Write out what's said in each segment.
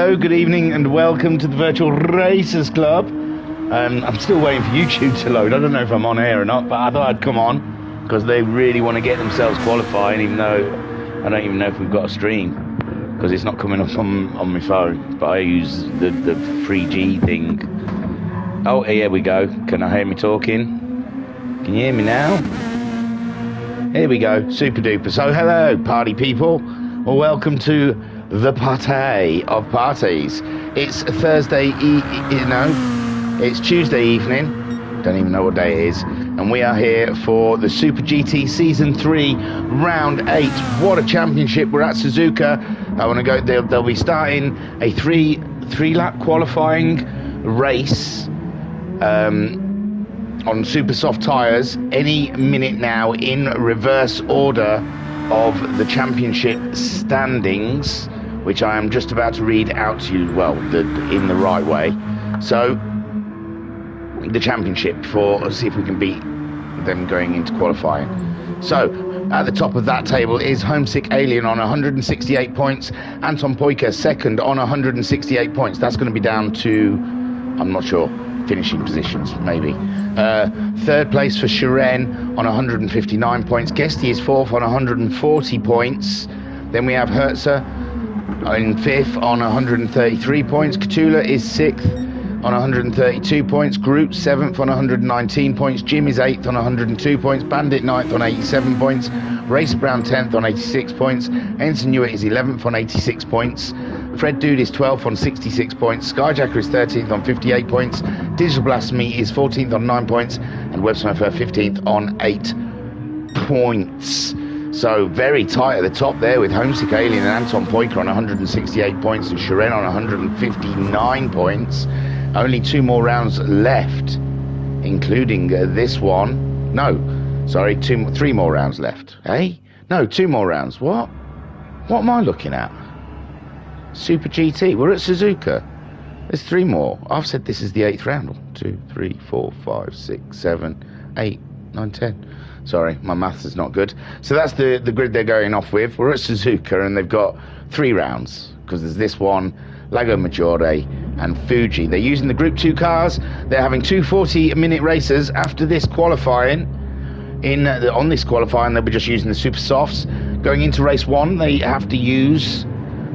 hello, good evening, and welcome to the Virtual Racers Club. I'm still waiting for YouTube to load. I don't know if I'm on air or not, but I thought I'd come on because they really want to get themselves qualifying, even though I don't even know if we've got a stream because it's not coming up on my phone. But I use the 3G thing. Oh, here we go. Can I hear me talking? Can you hear me now? Here we go. Super duper. So, hello, party people. Well, welcome to the party of parties. It's Thursday, it's Tuesday evening. Don't even know what day it is. And we are here for the Super GT Season 3, Round 8. What a championship. We're at Suzuka. I want to go. They'll be starting a three-lap qualifying race on super soft tyres any minute now in reverse order of the championship standings, which I am just about to read out to you, well, in the right way. So, the championship see if we can beat them going into qualifying. So, at the top of that table is Homesick Alien on 168 points. Anton Poika second on 168 points. That's going to be down to, I'm not sure, finishing positions, maybe. Third place for Shiren on 159 points. Guesty is fourth on 140 points. Then we have Hertzer in fifth on 133 points. Cthulhu is sixth on 132 points. Groot seventh on 119 points. Jim is eighth on 102 points. Bandit ninth on 87 points. Race Brown 10th on 86 points. Ensign Hewitt is 11th on 86 points. Fred Dude is 12th on 66 points. Skyjacker is 13th on 58 points. Digital Blasphemy is 14th on 9 points. And Web Smurfer 15th on 8 points. So very tight at the top there with Homesick Alien and Anton Poika on 168 points and Shiren on 159 points. Only 2 more rounds left, including this one. No, sorry, 3 more rounds left. Eh? No, 2 more rounds. What? What am I looking at? Super GT. We're at Suzuka. There's 3 more. I've said this is the 8th round. 1, 2, 3, 4, 5, 6, 7, 8, 9, 10. Sorry, my maths is not good. So that's the grid they're going off with. We're at Suzuka and they've got 3 rounds because there's this one, Lago Maggiore and Fuji. They're using the Group 2 cars. They're having 2 40-minute races after this qualifying. On this qualifying, they'll be just using the Super Softs. Going into race 1, they have to use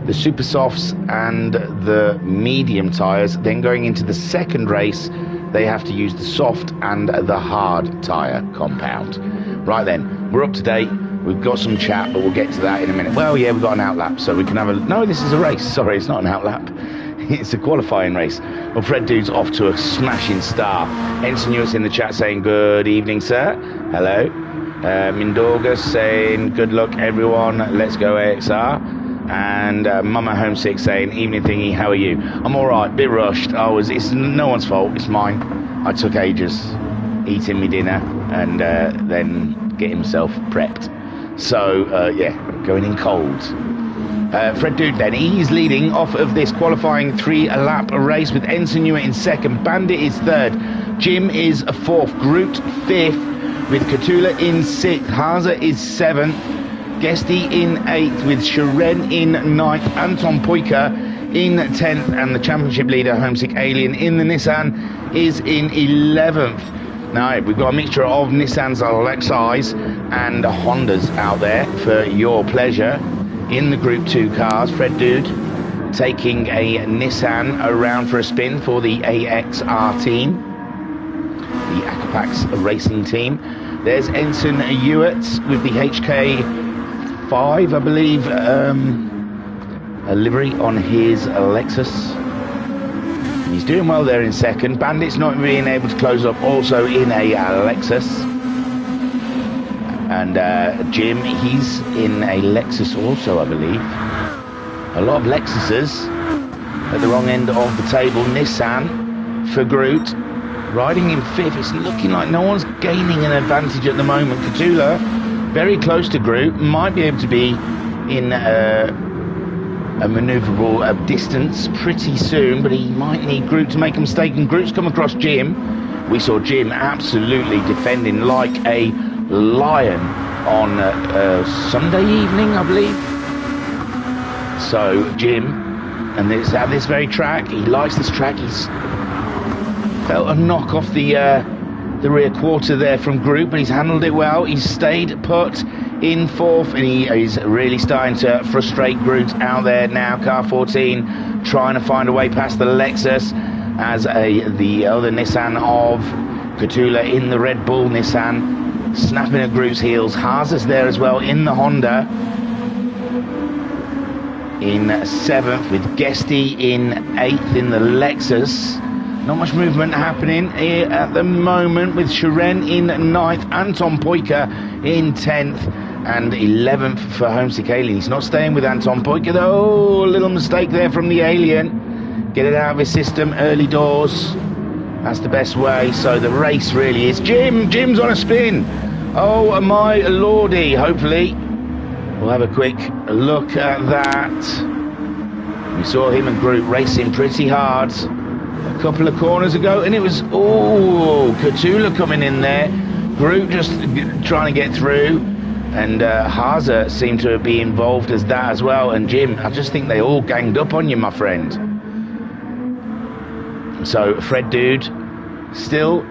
the Super Softs and the medium tyres. Then going into the second race, they have to use the soft and the hard tyre compound. Right then, we're up to date. We've got some chat, but we'll get to that in a minute. Well, yeah, we've got an outlap, so we can have a... No, this is a race. Sorry, it's not an outlap. It's a qualifying race. Well, Fred Dude's off to a smashing start. Ensign Hewitt's in the chat saying, good evening, sir. Hello. Mindorga saying, good luck, everyone. Let's go, AXR. And Mama Homesick saying, evening thingy, how are you? I'm all right, bit rushed. It's no one's fault, it's mine. I took ages eating my dinner and then getting myself prepped. So, yeah, going in cold. Fred Dude then, he's leading off of this qualifying 3-lap race with Ensign Hewitt in second. Bandit is third. Jim is fourth. Groot fifth with Cthulhu in sixth. Haza is seventh. Guesty in 8th with Shiren in 9th, Anton Poika in 10th, and the championship leader, Homesick Alien, in the Nissan is in 11th. Now, we've got a mixture of Nissans, Alexis, and Hondas out there for your pleasure. In the Group 2 cars, Fred Dude taking a Nissan around for a spin for the AXR team, the Akapax racing team. There's Ensign Hewitt with the HK 5, I believe, a livery on his Lexus. He's doing well there in second. Bandit's not being able to close up, also in a Lexus. And Jim, he's in a Lexus also, I believe. A lot of Lexuses at the wrong end of the table. Nissan for Groot, riding in fifth. It's looking like no one's gaining an advantage at the moment. Cthulhu very close to Groot, might be able to be in a manoeuvrable distance pretty soon, but he might need Groot to make a mistake, and Groot's come across Jim. We saw Jim absolutely defending like a lion on Sunday evening, I believe. So Jim And it's at this very track. He likes this track. He's felt a knock off the rear quarter there from Group, but he's handled it well. He's stayed put in fourth, and he is really starting to frustrate Groot out there now. Car 14 trying to find a way past the Lexus as the other Nissan of Cutula in the Red Bull Nissan snapping at Groot's heels. Haas's there as well in the Honda in 7th, with Guesty in 8th in the Lexus. Not much movement happening here at the moment, with Shiren in 9th, Anton Poika in 10th, and 11th for Homesick Alien. He's not staying with Anton Poika though. A little mistake there from the Alien. Get it out of his system early doors. That's the best way. So the race really is. Jim's on a spin. Oh my lordy. Hopefully we'll have a quick look at that. We saw him and Groot racing pretty hard a couple of corners ago, and it was Cutula coming in there. Groot just trying to get through, and Haza seemed to be involved as that as well. And Jim, I just think they all ganged up on you, my friend. So Fred Dude still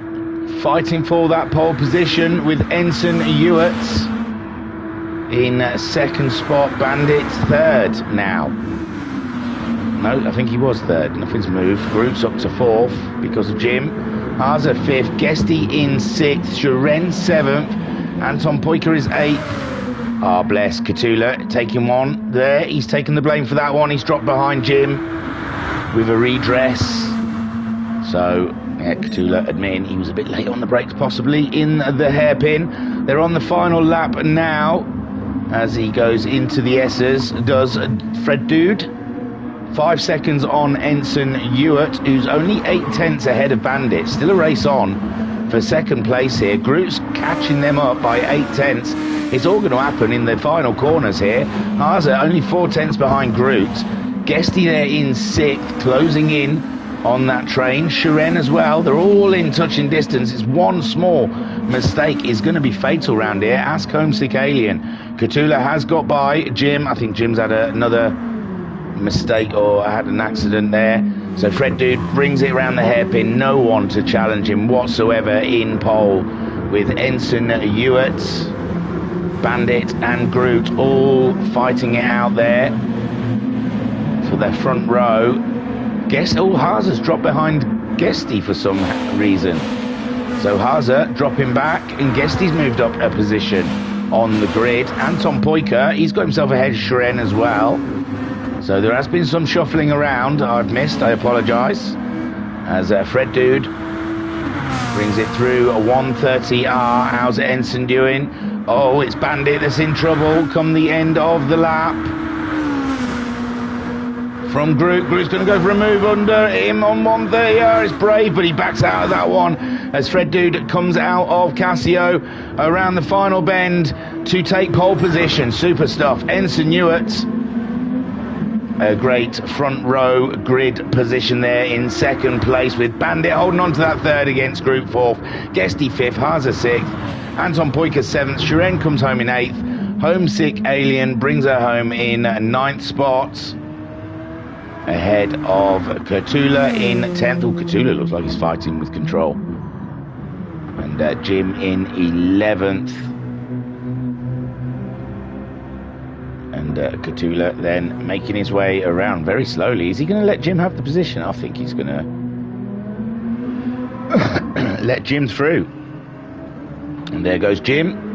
fighting for that pole position, with Ensign Hewitt in second spot, Bandit third now. No, I think he was third. Nothing's moved. Group's up to fourth because of Jim. Haza fifth. Guesty in sixth. Shiren 7th. Anton Poika is 8th. Ah, bless. Cutula taking one there. He's taken the blame for that one. He's dropped behind Jim with a redress. So, yeah, Cutula admitting he was a bit late on the brakes, possibly in the hairpin. They're on the final lap now as he goes into the S's. Does Fred Dude. 5 seconds on Ensign Hewitt, who's only 8/10 ahead of Bandit. Still a race on for second place here. Groot's catching them up by 8/10. It's all going to happen in the final corners here. Haza only 4/10 behind Groot. Guesty there in 6th, closing in on that train. Shiren as well. They're all in touching distance. It's one small mistake is going to be fatal round here. Ask Homesick Alien. Cutula has got by Jim. I think Jim's had another mistake or had an accident there. So Fred Dude brings it around the hairpin. No one to challenge him whatsoever in pole, with Ensign Hewitt, Bandit and Groot all fighting it out there for their front row. Haza's dropped behind Guesty for some reason. So Haza dropping back, and Guesty's moved up a position on the grid. Anton Poika, he's got himself ahead of Shiren as well. So there has been some shuffling around. I've missed, I apologise. As Fred Dude brings it through a 130R. How's Ensign doing? Oh, it's Bandit that's in trouble come the end of the lap. From Groot. Groot's going to go for a move under him on 130R. It's brave, but he backs out of that one as Fred Dude comes out of Casio around the final bend to take pole position. Super stuff. Ensign Hewitt, a great front row grid position there in second place, with Bandit holding on to that third against Group 4th. Guesty 5th, Haza 6th, Anton Poika 7th, Shiren comes home in 8th, Homesick Alien brings her home in 9th spot, ahead of Cutula in 10th. Oh, Cutula looks like he's fighting with control. And Jim in 11th. And Cutula then making his way around very slowly. Is he going to let Jim have the position? I think he's going to let Jim through. And there goes Jim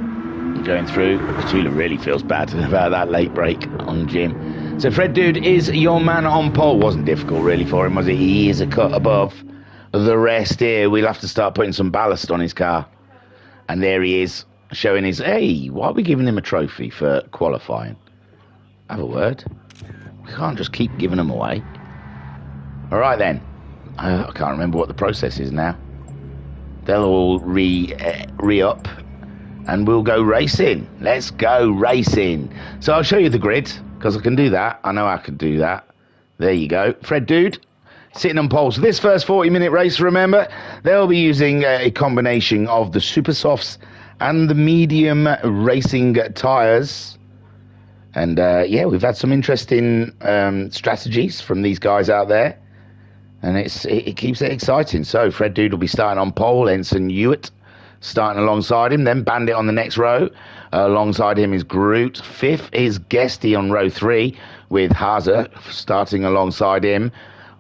going through. Cutula really feels bad about that late break on Jim. So Fred Dude is your man on pole. Wasn't difficult really for him, was it? He is a cut above the rest here. We'll have to start putting some ballast on his car. And there he is, showing his, hey, why are we giving him a trophy for qualifying? Have a word. We can't just keep giving them away. All right then. I can't remember what the process is now. They'll all re-up and we'll go racing. Let's go racing. So I'll show you the grid because I can do that. I know I can do that. There you go. Fred Dude sitting on pole. So this first 40-minute race, remember, they'll be using a combination of the super softs and the medium racing tyres. And yeah, we've had some interesting strategies from these guys out there, and it keeps it exciting. So Fred Dude will be starting on pole, Ensign Hewitt starting alongside him, then Bandit on the next row. Alongside him is Groot. Fifth is Guesty on row 3, with Haza starting alongside him.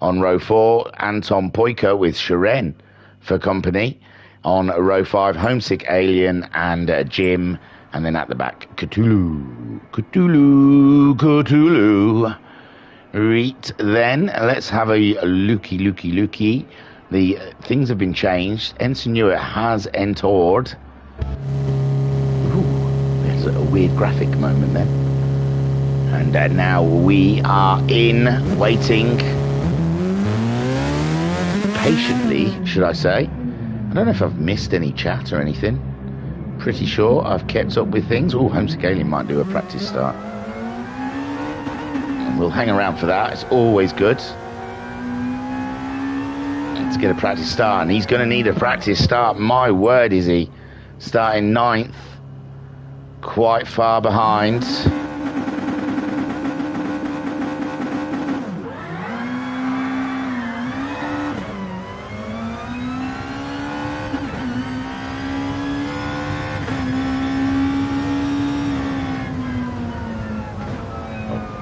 On row 4, Anton Poika with Shiren for company. On row 5, Homesick Alien and Jim. And then at the back, Cthulhu. Right, then let's have a looky. The things have been changed. Ensign Hewitt has entered. Ooh, there's a weird graphic moment there. And now we are in, waiting patiently, should I say. I don't know if I've missed any chat or anything. Pretty sure I've kept up with things. Oh, Homesick Alien might do a practice start. And we'll hang around for that. It's always good to get a practice start, and he's going to need a practice start. My word, is he starting 9th, quite far behind.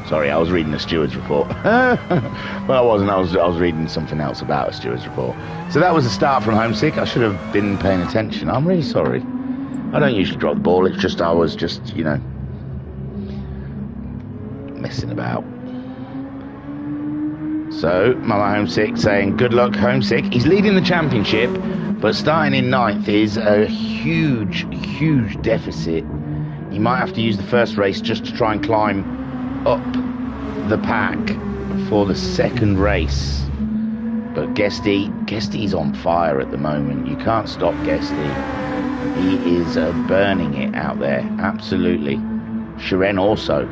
Sorry, I was reading the steward's report. Well, I wasn't. I was reading something else about a steward's report. So that was a start from Homesick. I should have been paying attention. I'm really sorry. I don't usually drop the ball. It's just I was just, you know, messing about. So, Mama Homesick saying, good luck, Homesick. He's leading the championship, but starting in 9th is a huge deficit. He might have to use the first race just to try and climb up the pack for the second race. But Guesty's on fire at the moment. You can't stop Guesty. He is burning it out there, absolutely. Shiren also.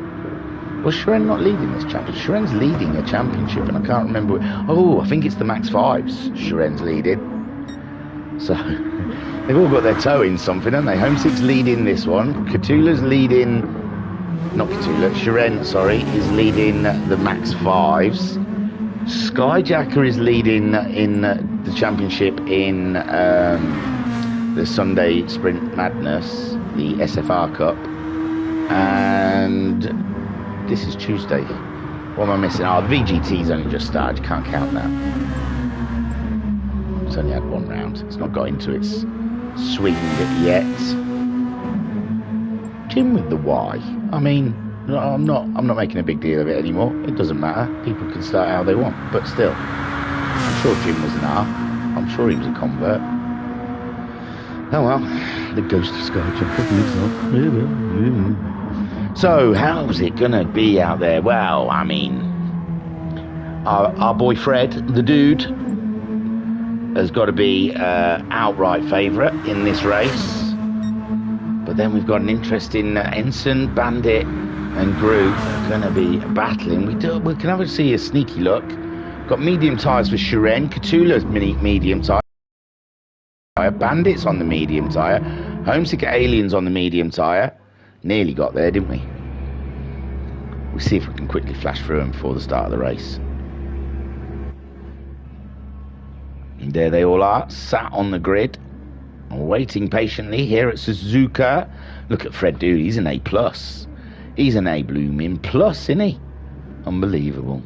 Was Shiren not leading this championship? Shiren's leading a championship, and I can't remember. Oh, I think it's the Max 5s Shiren's leading. So they've all got their toe in something, haven't they? Homesick's leading this one. Cthulhu's leading. Not Cthulhu, Shiren, sorry, is leading the Max 5s. Skyjacker is leading in the championship in the Sunday Sprint Madness, the SFR Cup. And this is Tuesday. What am I missing? Oh, the VGT's only just started. You can't count that. It's only had one round. It's not got into its swing yet. Jim with the Y. I mean, I'm not making a big deal of it anymore. It doesn't matter. People can start how they want. But still, I'm sure Jim was an R. I'm sure he was a convert. Oh well, the ghost of Skyjacker lives on. So, how's it gonna be out there? Well, I mean, our boy Fred, the dude, has got to be outright favourite in this race. But then we've got an interesting Ensign, Bandit and Groot are going to be battling. We can have a see a sneaky look. Got medium tyres for Shiren. Cthulhu's medium tyre. Bandit's on the medium tyre. Homesick Alien's on the medium tyre. Nearly got there, didn't we? We'll see if we can quickly flash through them before the start of the race. And there they all are, sat on the grid. Waiting patiently here at Suzuka. Look at Fred Dude, he's an A+. He's an A blooming plus, isn't he? Unbelievable.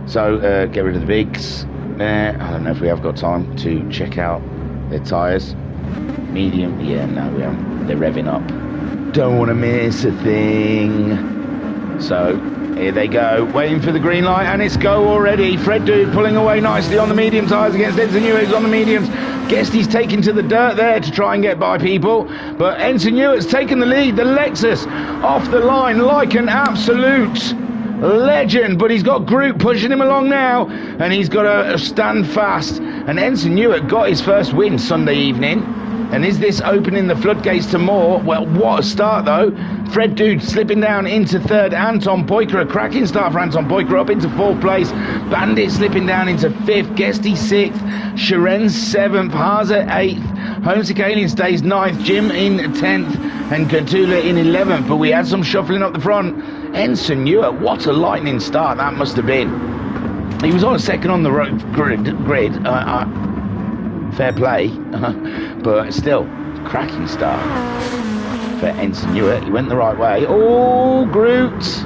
So, get rid of the bigs. I don't know if we have got time to check out their tyres. Medium, yeah, no, we haven't. They're revving up. Don't want to miss a thing. So, here they go, waiting for the green light, and it's go already. Fred Dude pulling away nicely on the medium tyres against Ensign Hewitt on the mediums. Guesty's taken to the dirt there to try and get by people, but Ensign Hewitt's taken the lead. The Lexus off the line like an absolute legend, but he's got Groot pushing him along now, and he's got to stand fast. And Ensign Hewitt got his first win Sunday evening. And is this opening the floodgates to more? Well, what a start, though. Fred Dude slipping down into 3rd. Anton Poika, a cracking start for Anton Poika, up into 4th place. Bandit slipping down into 5th. Guesty 6th. Shiren 7th. Haza 8th. Homesick Alien stays 9th. Jim in 10th. And Cthulhu in 11th. But we had some shuffling up the front. Ensign Newer, what a lightning start that must have been. He was on second on the grid. Fair play, but still, cracking start for Ensign Newer. He went the right way. Oh, Groot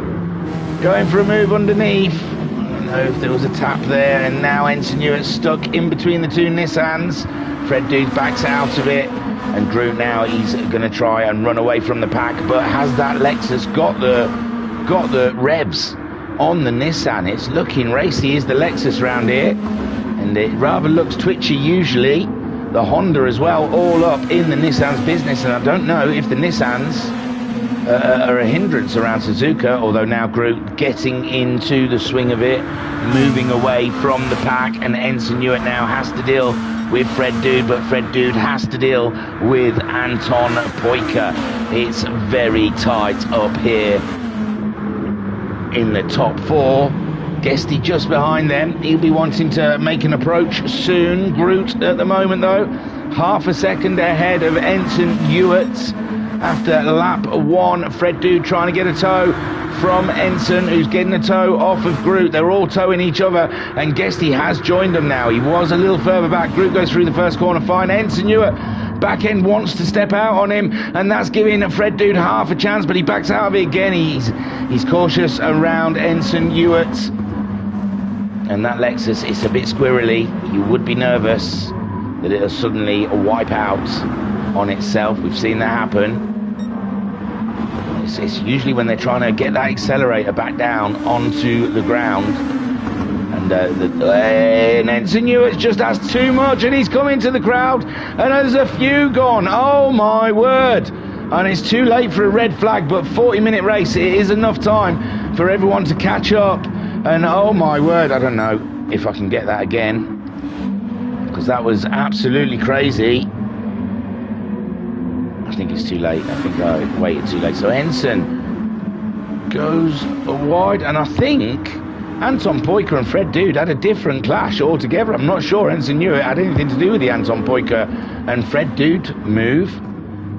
going for a move underneath. I don't know if there was a tap there, and now Ensign Newer stuck in between the two Nissans. Fred Dude backs out of it, and Groot now he's going to try and run away from the pack, but has that Lexus got the revs on the Nissan? It's looking racy, is the Lexus round here, and it rather looks twitchy usually. The Honda as well, all up in the Nissan's business, and I don't know if the Nissans are a hindrance around Suzuka, although now Groot getting into the swing of it, moving away from the pack, and Ensign Newitt now has to deal with Fred Dude, but Fred Dude has to deal with Anton Poika. It's very tight up here in the top four. Guesty just behind them. He'll be wanting to make an approach soon. Groot at the moment though, half a second ahead of Ensign Newitt after lap one. Fred Dude trying to get a tow from Ensign, who's getting a tow off of Groot. They're all towing each other, and Guesty has joined them now. He was a little further back. Groot goes through the first corner fine. Ensign Newitt back end wants to step out on him, and that's giving Fred Dude half a chance, but he backs out of it again. He's cautious around Ensign Newitt. And that Lexus is a bit squirrely. You would be nervous that it'll suddenly wipe out on itself. We've seen that happen. It's usually when they're trying to get that accelerator back down onto the ground. And Ensign Newitt just asked too much, and he's coming to the crowd, and there's a few gone. Oh my word. And it's too late for a red flag, but 40-minute race, it is enough time for everyone to catch up. And oh my word, I don't know if I can get that again, because that was absolutely crazy. I think it's too late. I think I waited too late. So Ensign goes wide, and I think Anton Poika and Fred Dude had a different clash altogether. I'm not sure Ensign Newitt had anything to do with the Anton Poika and Fred Dude move.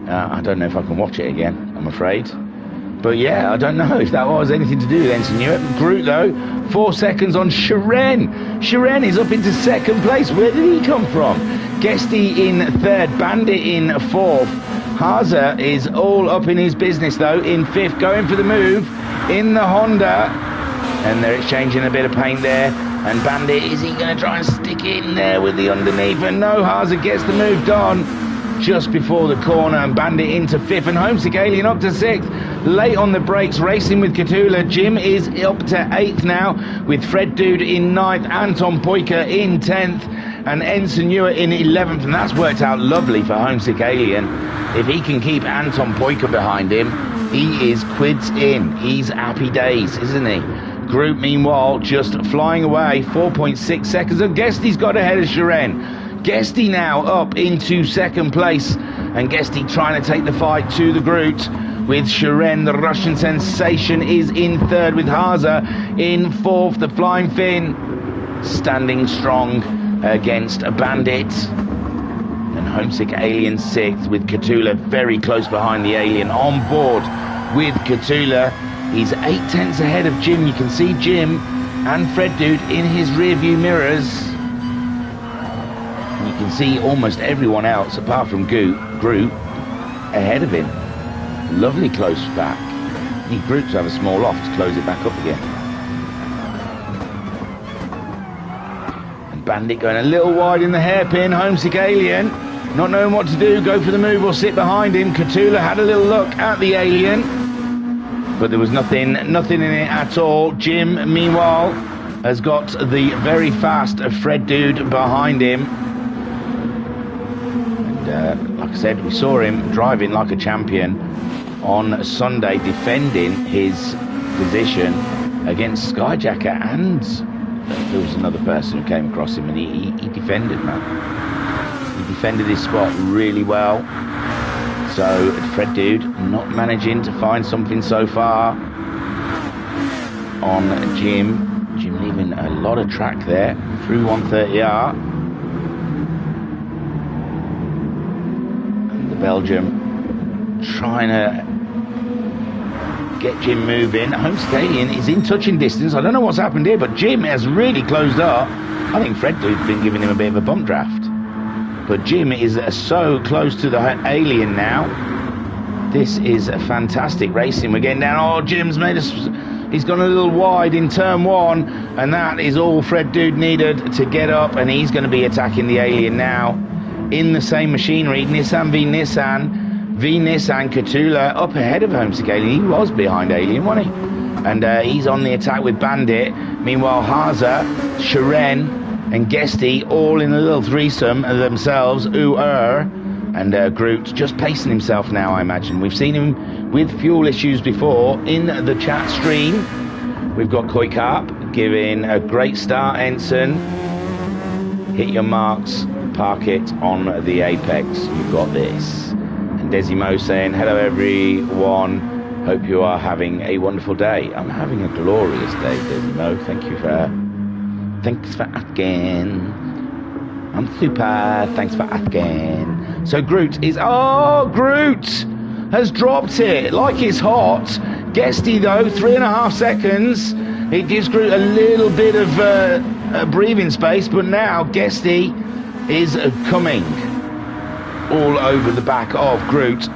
I don't know if I can watch it again, I'm afraid. But yeah, I don't know if that was anything to do with Ensign Newitt. Groot though, 4 seconds on Shiren. Shiren is up into second place. Where did he come from? Guesty in third, Bandit in fourth. Haza is all up in his business though, in fifth, going for the move in the Honda. And they're exchanging a bit of paint there. And Bandit, is he going to try and stick in there with the underneath? And no, Haza gets the move done just before the corner, and Bandit into fifth, and Homesick Alien up to sixth. Late on the brakes, racing with Catula. Jim is up to eighth now, with Fred Dude in ninth, Anton Poika in 10th, and Ensign Newitt in 11th, and that's worked out lovely for Homesick Alien. If he can keep Anton Poika behind him, he is quids in. He's happy days, isn't he? Groot, meanwhile, just flying away, 4.6 seconds, and Guesty's got ahead of Shiren. Guesty now up into second place, and Guesty trying to take the fight to the Groot with Shiren. The Russian sensation is in third, with Haza in fourth. The Flying Finn standing strong against a Bandit, and Homesick Alien sixth, with Catula very close behind the Alien on board with Catula. He's 8/10 ahead of Jim. You can see Jim and Fred Dude in his rear view mirrors. You can see almost everyone else apart from Groot ahead of him. Lovely close back. You need Groot to have a small loft to close it back up again. And Bandit going a little wide in the hairpin. Homesick Alien not knowing what to do, go for the move or sit behind him. Catula had a little look at the Alien, but there was nothing in it at all. Jim, meanwhile, has got the very fast Fred Dude behind him. Like I said, we saw him driving like a champion on Sunday, defending his position against Skyjacker, and there was another person who came across him, and he defended, man. He defended his spot really well. So Fred Dude not managing to find something so far on Jim. Jim leaving a lot of track there through 130R. Belgium trying to get Jim moving. Homesick Alien is in touching distance. I don't know what's happened here, but Jim has really closed up. I think Fred Dude's been giving him a bit of a bump draft. But Jim is so close to the Alien now. This is a fantastic racing. We're getting down. Oh, Jim's made us... He's gone a little wide in turn 1, and that is all Fred Dude needed to get up, and he's going to be attacking the Alien now. In the same machinery, Nissan v Nissan, Catula up ahead of Homesick Alien. He was behind Alien, wasn't he? And he's on the attack with Bandit. Meanwhile, Haza, Sharen, and Guesty all in a little threesome themselves. And Groot just pacing himself now, I imagine. We've seen him with fuel issues before in the chat stream. We've got Koi Carp giving a great start, Ensign. Hit your marks, park it on the apex. You've got this. And Desimo saying, hello everyone. Hope you are having a wonderful day. I'm having a glorious day, Desimo. Thanks for asking. I'm super. Thanks for asking. So Groot is... Oh, Groot has dropped it like it's hot. Guesty, though, 3.5 seconds. It gives Groot a little bit of breathing space, but now Guesty is coming all over the back of Groot,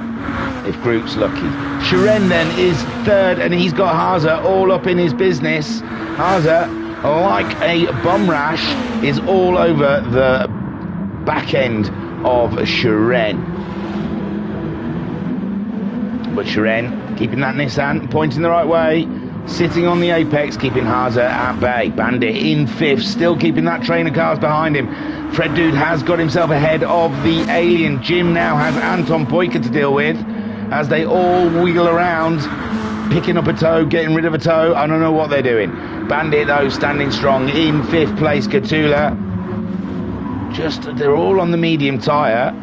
if Groot's lucky. Sharen then is third, and he's got Haza all up in his business. Haza, like a bum rash, is all over the back end of Sharen. But Sharen keeping that Nissan pointing the right way, sitting on the apex, keeping Haza at bay. Bandit in 5th, still keeping that train of cars behind him. Fred Dude has got himself ahead of the Alien. Jim now has Anton Poika to deal with as they all wheel around, picking up a toe, getting rid of a toe. I don't know what they're doing. Bandit, though, standing strong in 5th place. Catula, they're all on the medium tyre.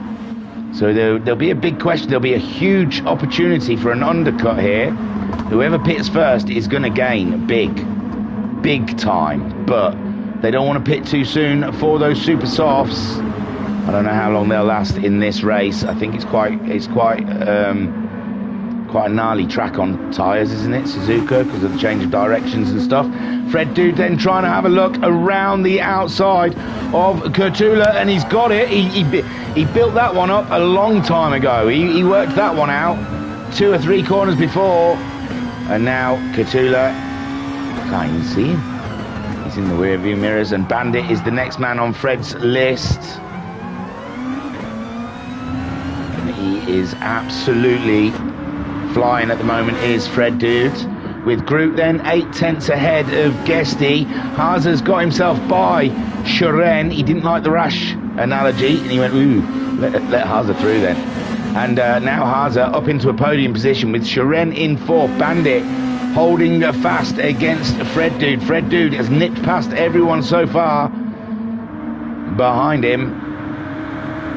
So there'll be a big question. There'll be a huge opportunity for an undercut here. Whoever pits first is going to gain big time. But they don't want to pit too soon for those super softs. I don't know how long they'll last in this race. I think it's quite a gnarly track on tyres, isn't it, Suzuka, because of the change of directions and stuff. Fred Dude then trying to have a look around the outside of Catula, and he's got it. He built that one up a long time ago. He worked that one out 2 or 3 corners before, and now Catula, can't even see him. He's in the rear view mirrors, and Bandit is the next man on Fred's list. And he is absolutely flying at the moment, is Fred Dude. With Groot then 8/10 ahead of Guesty. Haza's got himself by Sharen. He didn't like the rash analogy, and he went, ooh, let Haza through then. And now Haza up into a podium position with Sharen in 4th. Bandit holding fast against Fred Dude. Fred Dude has nipped past everyone so far behind him.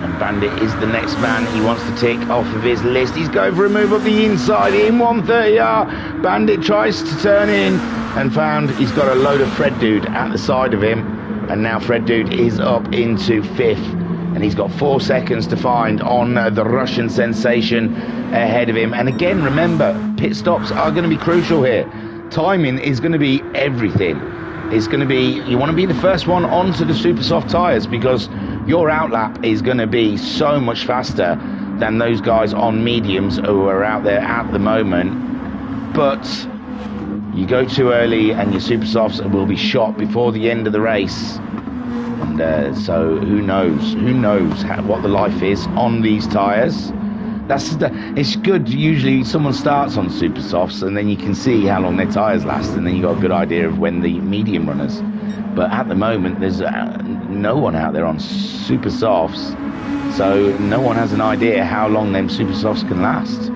And Bandit is the next man he wants to tick off of his list. He's going for a move up the inside in 130R. Bandit tries to turn in and found he's got a load of Fred Dude at the side of him. And now Fred Dude is up into 5th. And he's got 4 seconds to find on the Russian sensation ahead of him. And again, remember, pit stops are going to be crucial here. Timing is going to be everything. It's going to be, you want to be the first one onto the super soft tyres, because your outlap is going to be so much faster than those guys on mediums who are out there at the moment. But you go too early and your super softs will be shot before the end of the race. And so who knows what the life is on these tyres. It's good. Usually someone starts on super softs and then you can see how long their tyres last, and then you got a good idea of when the medium runners. But at the moment there's no one out there on super softs, so no one has an idea how long them super softs can last.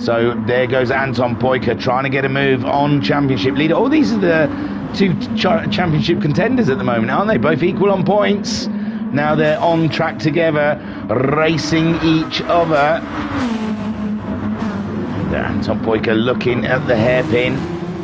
So there goes Anton Poika trying to get a move on championship leader. Oh, these are the 2 championship contenders at the moment, aren't they? Both equal on points. Now they're on track together, racing each other. And Anton Poika looking at the hairpin.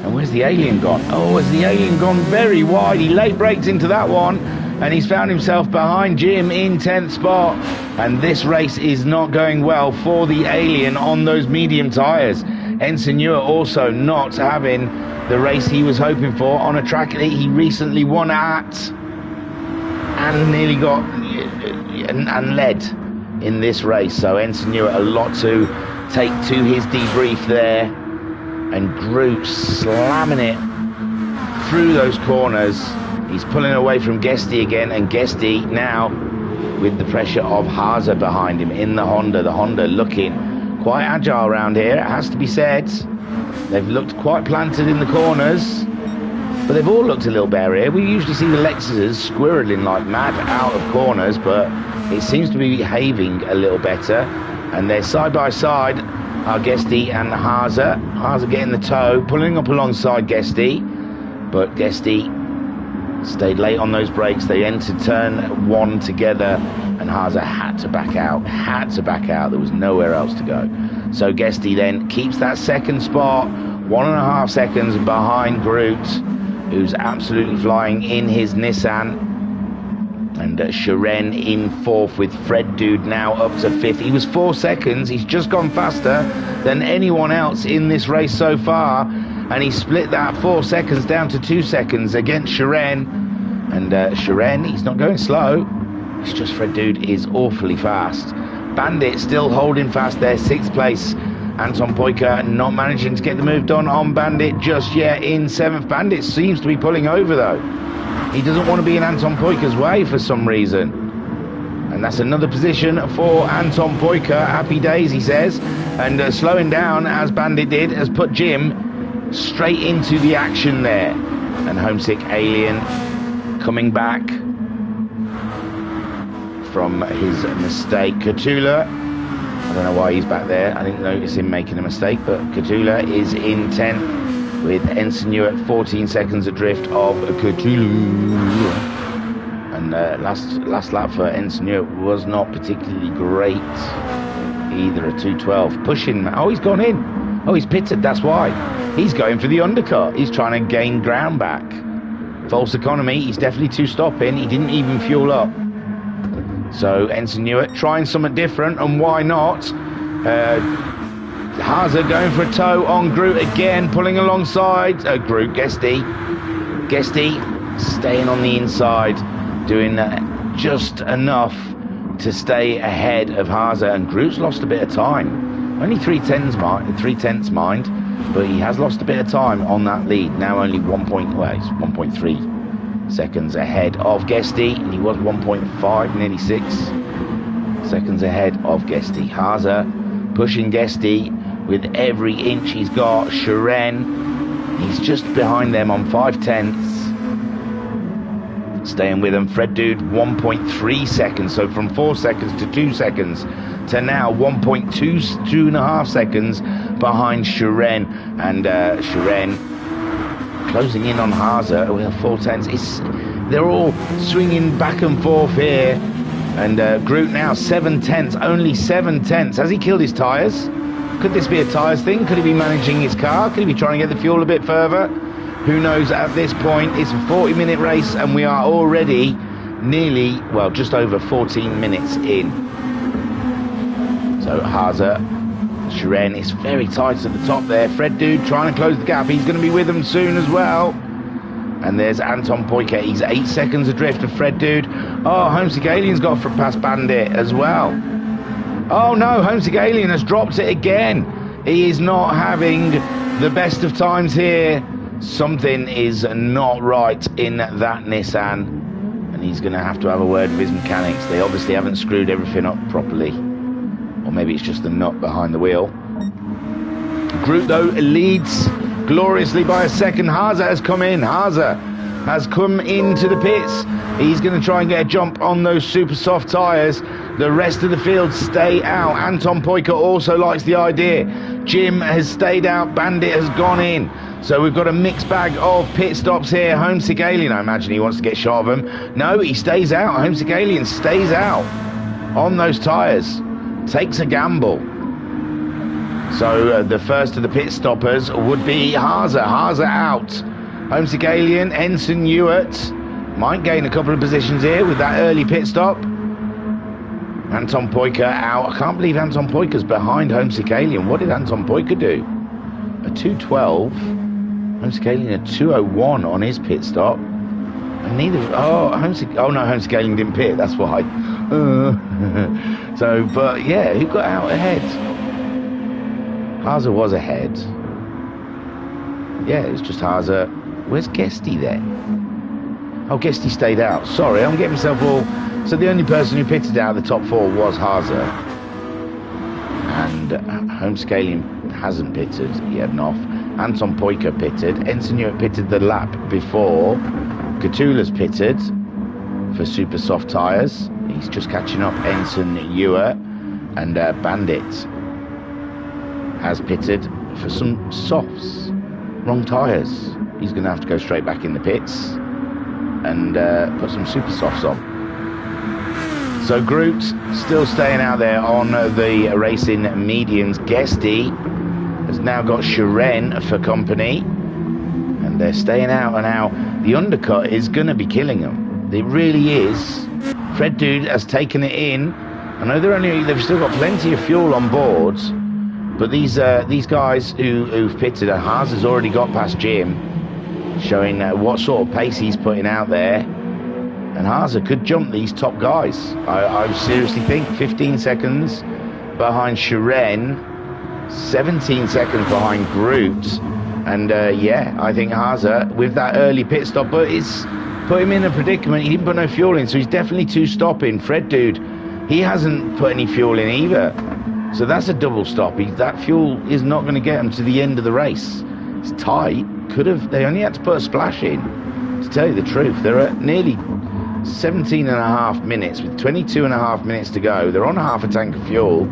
And where's the Alien gone? Oh, has the Alien gone very wide? He late braked into that one, and he's found himself behind Jim in 10th spot. And this race is not going well for the Alien on those medium tyres. Ensign Ewart also not having the race he was hoping for on a track that he recently won at and nearly got and led in this race. So Ensign Ewart a lot to take to his debrief there, and Groot slamming it through those corners. He's pulling away from Guesty again, and Guesty now with the pressure of Haase behind him in the Honda. The Honda looking quite agile around here, it has to be said. They've looked quite planted in the corners, but they've all looked a little bare here. We usually see the Lexuses squirreling like mad out of corners, but it seems to be behaving a little better. And they're side by side are Guesty and Haase. Haase getting the toe, pulling up alongside Guesty, but Guesty stayed late on those brakes. They entered turn 1 together, and Haase had to back out. There was nowhere else to go. So Guesty then keeps that second spot, 1.5 seconds behind Groot, who's absolutely flying in his Nissan. And Shiren in 4th, with Fred Dude now up to 5th. He was 4 seconds. He's just gone faster than anyone else in this race so far. And he split that 4 seconds down to 2 seconds against Shiren. And Shiren, he's not going slow. It's just Fred Dude is awfully fast. Bandit still holding fast there, 6th place. Anton Poika not managing to get the move done on Bandit just yet in 7th. Bandit seems to be pulling over though. He doesn't want to be in Anton Poika's way for some reason. And that's another position for Anton Poika. Happy days, he says. And slowing down, as Bandit did, has put Jim straight into the action there. And Homesick Alien coming back from his mistake. Cthulhu, I don't know why he's back there. I didn't notice him making a mistake, but Cthulhu is in 10th. With Ensign Ewart 14 seconds adrift of Cthulhu. And last lap for Ensign Ewart was not particularly great either, at 2:12. Pushing, oh, he's gone in. Oh, he's pitted, that's why. He's going for the undercut. He's trying to gain ground back. False economy, he's definitely 2-stopping. He didn't even fuel up. So Ensign Ewart trying something different, and why not? Haase going for a toe on Groot again, pulling alongside Groot, Guesty staying on the inside, doing just enough to stay ahead of Haase, and Groot's lost a bit of time. Only 3/10 mind, but he has lost a bit of time on that lead. Now only 1.3 seconds ahead of Guesty, and he was 1.5, nearly 6 seconds ahead of Guesty. Haase pushing Guesty with every inch he's got. Shiren, he's just behind them on 5/10. Staying with them. Fred Dude 1.3 seconds, so from 4 seconds to 2 seconds to now 2.5 seconds behind Shiren. And Shiren closing in on Haase with 4/10. They're all swinging back and forth here. And Groot now 7/10, only 7/10. Has he killed his tyres? Could this be a tyres thing? Could he be managing his car? Could he be trying to get the fuel a bit further? Who knows at this point? It's a 40-minute race, and we are already nearly, well, just over 14 minutes in. So Haase, Shiren is very tight at the top there. Fred Dude trying to close the gap. He's going to be with them soon as well. And there's Anton Poika. He's 8 seconds adrift of Fred Dude. Oh, Homesick Alien's got past Bandit as well. Oh no, Homesick Alien has dropped it again. He is not having the best of times here. Something is not right in that Nissan, and he's going to have a word with his mechanics. They obviously haven't screwed everything up properly, or maybe it's just the nut behind the wheel. Groot though leads gloriously by a second. Haase has come in. Haase has come into the pits. He's going to try and get a jump on those super soft tyres. The rest of the field stay out. Anton Poika also likes the idea. Jim has stayed out. Bandit has gone in. So we've got a mixed bag of pit stops here. Homesick Alien, I imagine he wants to get shot of him. No, he stays out. Homesick Alien stays out on those tyres. Takes a gamble. So the first of the pit stoppers would be Haase. Haase out. Homesick Alien, Ensign Ewart might gain a couple of positions here with that early pit stop. Anton Poika out. I can't believe Anton Poika's behind Homesick Alien. What did Anton Poika do? a 2:12. Homescaling a 2:01 on his pit stop. And neither... Oh, Homescaling didn't pit, that's why. So, but yeah, who got out ahead? Haase was ahead. Yeah, it was just Haase. Where's Guesty then? Oh, Guesty stayed out. Sorry, I'm getting myself all... So the only person who pitted out of the top 4 was Haase. And Homescaling hasn't pitted. He had an off. Anton Poika pitted. Ensign Ewart pitted the lap before. Catula's pitted for super soft tyres. He's just catching up Ensign Ewart. And Bandit has pitted for some softs. Wrong tyres. He's going to have to go straight back in the pits and put some super softs on. So Groot still staying out there on the racing mediums. Guesty has now got Shiren for company, and they're staying out. And now the undercut is going to be killing them. It really is. Fred Dude has taken it in. I know they've still got plenty of fuel on board, but these guys who've pitted, Haas has already got past Jim, showing what sort of pace he's putting out there. And Haase could jump these top guys. I seriously think 15 seconds behind Shiren, 17 seconds behind Groot. And yeah, I think Haase, with that early pit stop, but it's put him in a predicament. He didn't put no fuel in, so he's definitely 2 stopping. Fred Dude, he hasn't put any fuel in either. So that's a double stop. That fuel is not going to get him to the end of the race. It's tight. They only had to put a splash in. To tell you the truth, they're at nearly 17 and a half minutes with 22 and a half minutes to go. They're on half a tank of fuel.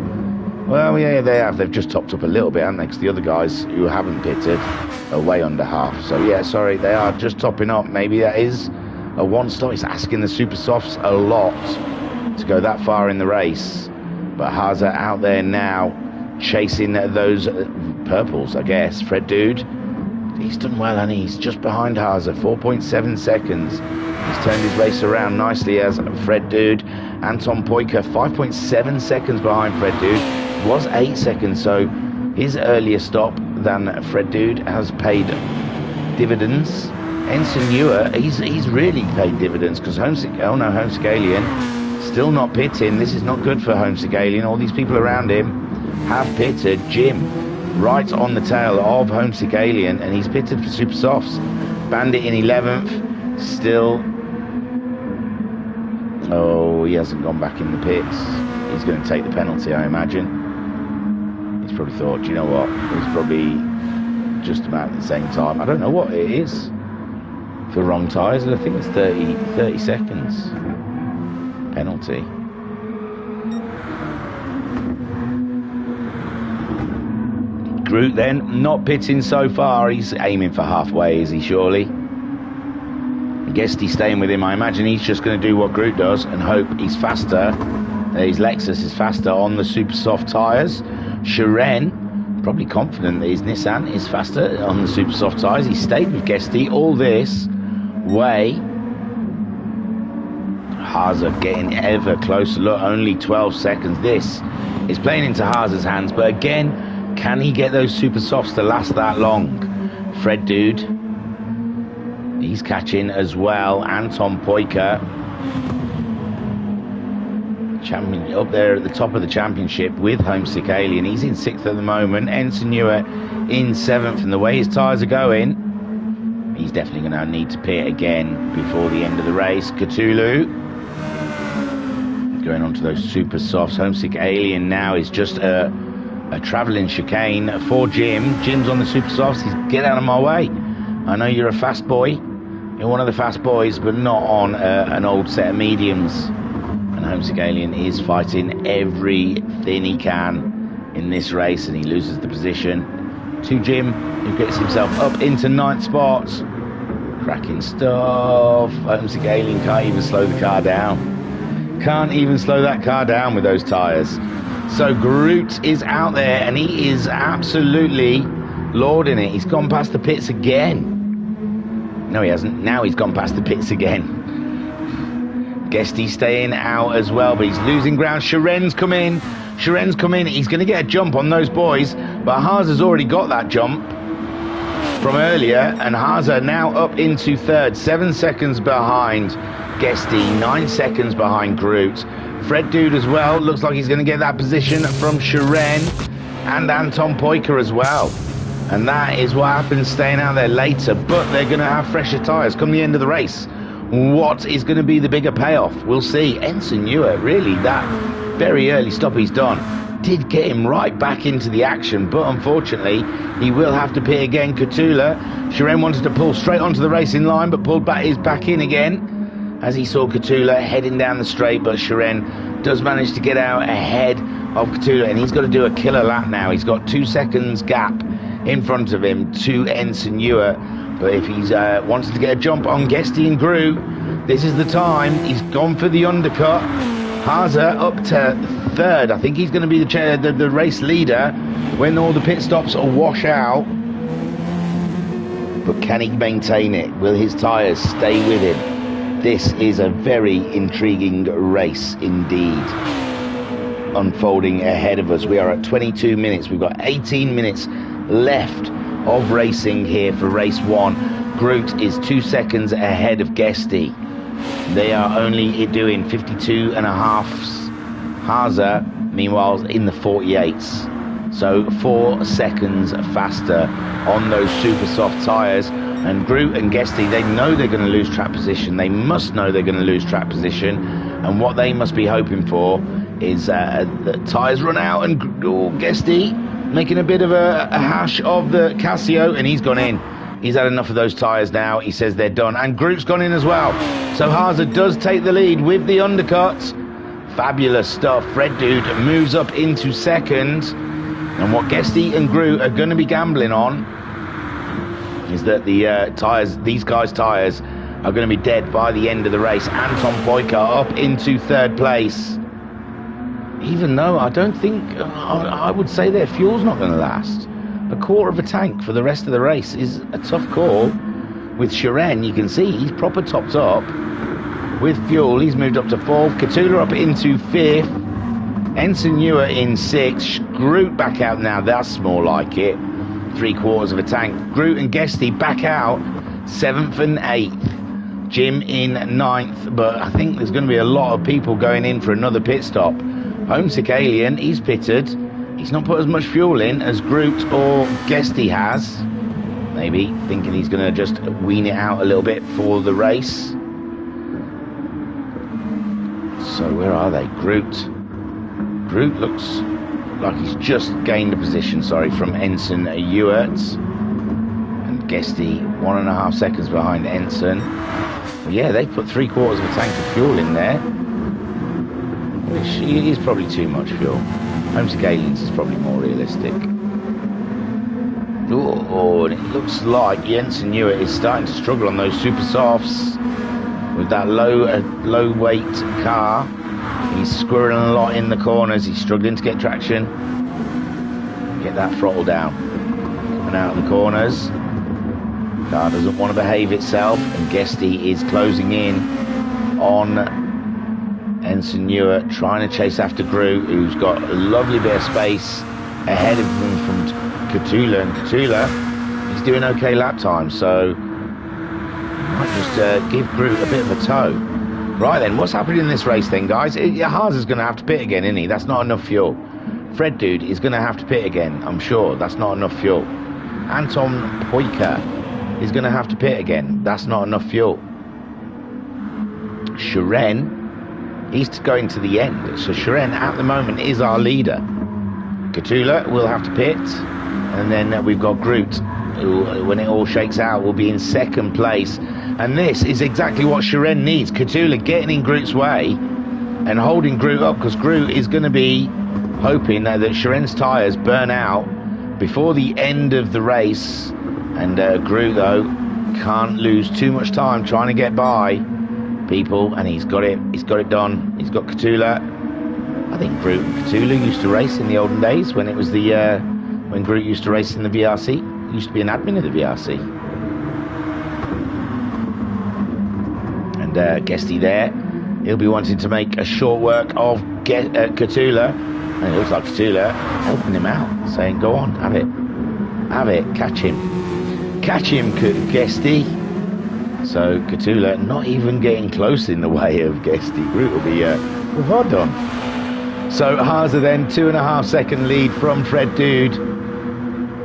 Well, yeah, they have. They've just topped up a little bit, haven't they? 'Cause the other guys who haven't pitted are way under half. So yeah, sorry, they are just topping up. Maybe that is a one stop. It's asking the super softs a lot to go that far in the race. But Haase out there now chasing those purples, I guess. Fred Dude, he's done well, and he's just behind Haase, 4.7 seconds. He's turned his race around nicely as Fred Dude. Anton Poika, 5.7 seconds behind Fred Dude. It was 8 seconds, so his earlier stop than Fred Dude has paid dividends. Ensign Ewart, he's really paid dividends, because Homescalian still not pitting. This is not good for Homescalian. All these people around him have pitted. Jim right on the tail of Homescalian, and he's pitted for super softs. Bandit in 11th, still. Oh, he hasn't gone back in the pits. He's going to take the penalty, I imagine. He's probably thought, do you know what? It's probably just about at the same time. I don't know what it is for wrong tyres. I think it's 30 seconds penalty. Groot then, not pitting so far. He's aiming for halfway, is he surely? Guesty staying with him. I imagine he's just going to do what Groot does and hope he's faster. His Lexus is faster on the super soft tyres. Shiren, probably confident that his Nissan is faster on the super soft tyres. He stayed with Guesty all this way. Haase getting ever closer. Look, only 12 seconds. This is playing into Haase's hands, but again, can he get those super softs to last that long? Fred Dude, he's catching as well. Anton Poika, champion up there at the top of the championship with Homescalian. He's in 6th at the moment. Ensign Ewart in 7th, and the way his tyres are going, he's definitely going to need to pit again before the end of the race. Cthulhu going on to those super softs. Homescalian now is just a travelling chicane for Jim. Jim's on the super softs. He's, get out of my way. I know you're a fast boy. You're one of the fast boys, but not on an old set of mediums. And Homescalian is fighting everything he can in this race, and he loses the position to Jim, who gets himself up into 9th spot. Cracking stuff. Homescalian can't even slow the car down. Can't even slow that car down with those tyres. So Groot is out there, and he is absolutely lording it. He's gone past the pits again. No, he hasn't. Now he's gone past the pits again. Guesty's staying out as well, but he's losing ground. Shiren's come in. He's going to get a jump on those boys, but Haas has already got that jump. from earlier, and Haza now up into third, 7 seconds behind Guesty, 9 seconds behind Groot. Fred Dude as well, looks like he's going to get that position from Shiren and Anton Poika as well. And that is what happens staying out there later, but they're going to have fresher tyres come the end of the race. What is going to be the bigger payoff? We'll see. Ensign Ewer, really, that very early stop he's done did get him right back into the action, but unfortunately he will have to pit again. Kutula, Shiren wanted to pull straight onto the racing line, but pulled back in again as he saw Kutula heading down the straight, but Shiren does manage to get out ahead of Kutula, and he's got to do a killer lap now. He's got 2 seconds gap in front of him to Ensign Ewer, but if he's wanted to get a jump on Guesty and Gru, this is the time. He's gone for the undercut. Haza up to third. I think he's going to be the race leader when all the pit stops are wash out. But can he maintain it? Will his tyres stay with him? This is a very intriguing race indeed, unfolding ahead of us. We are at 22 minutes. We've got 18 minutes left of racing here for race 1. Groot is 2 seconds ahead of Guesty. They are only doing 52 and a halfs. Haza, meanwhile, in the 48s. So 4 seconds faster on those super soft tyres. And Groot and Guesty, they know they're going to lose track position. They must know they're going to lose track position. And what they must be hoping for is that tyres run out and Guesty making a bit of a hash of the Casio, and he's gone in. He's had enough of those tyres now. He says they're done. And Groot's gone in as well. So Haza does take the lead with the undercut. Fabulous stuff. Fred Dude moves up into second. And what Guesty and Groot are going to be gambling on is that the tyres, these guys' tyres, are going to be dead by the end of the race. Anton Poika up into third place. Even though I don't think, I would say their fuel's not going to last. A quarter of a tank for the rest of the race is a tough call. With Shiren, you can see he's proper topped up. With fuel, he's moved up to 4th. Kutula up into 5th. Ensign Ewer in 6th. Groot back out now. That's more like it. 3/4 of a tank. Groot and Guesty back out 7th and 8th. Jim in 9th. But I think there's going to be a lot of people going in for another pit stop. Homesick Alien, he's pitted. He's not put as much fuel in as Groot or Guesty has. Maybe thinking he's going to just wean it out a little bit for the race. So where are they? Groot looks like he's just gained a position, from Ensign Ewert. And Guesty 1.5 seconds behind Ensign. But yeah, they put 3/4 of a tank of fuel in there, which is probably too much fuel. Homesick Aliens is probably more realistic. Oh, and it looks like Ensign Ewer is starting to struggle on those super softs with that low weight car. He's squirreling a lot in the corners. He's struggling to get traction. Get that throttle down. Coming out of the corners. Car doesn't want to behave itself, and Guesty is closing in on Ensign Ewer, trying to chase after Groot, who's got a lovely bit of space ahead of him from Kutula. And Kutula, he's doing okay lap time, so might just give Groot a bit of a tow. Right then, what's happening in this race then, guys? Haza's going to have to pit again, isn't he? That's not enough fuel. Fred Dude is going to have to pit again, I'm sure. That's not enough fuel. Anton Poika is going to have to pit again. That's not enough fuel. Shiren, he's going to the end. So Shiren, at the moment, is our leader. Kutula will have to pit. And then we've got Groot, who, when it all shakes out, will be in second place. And this is exactly what Shiren needs. Kutula getting in Groot's way and holding Groot up, because Groot is going to be hoping that Shiren's tyres burn out before the end of the race. And Groot, though, can't lose too much time trying to get by people, and he's got it done. He's got Kutula. I think Groot and Kutula used to race in the olden days when it was when Groot used to race in the VRC. He used to be an admin of the VRC. And Guesty there, he'll be wanting to make a short work of Kutula, and it looks like Kutula helping him out, saying, go on, have it, catch him. Catch him, Guesty. So Catula not even getting close in the way of Guesty. Groot will be well done. So Haza then 2.5 second lead from Fred Dude,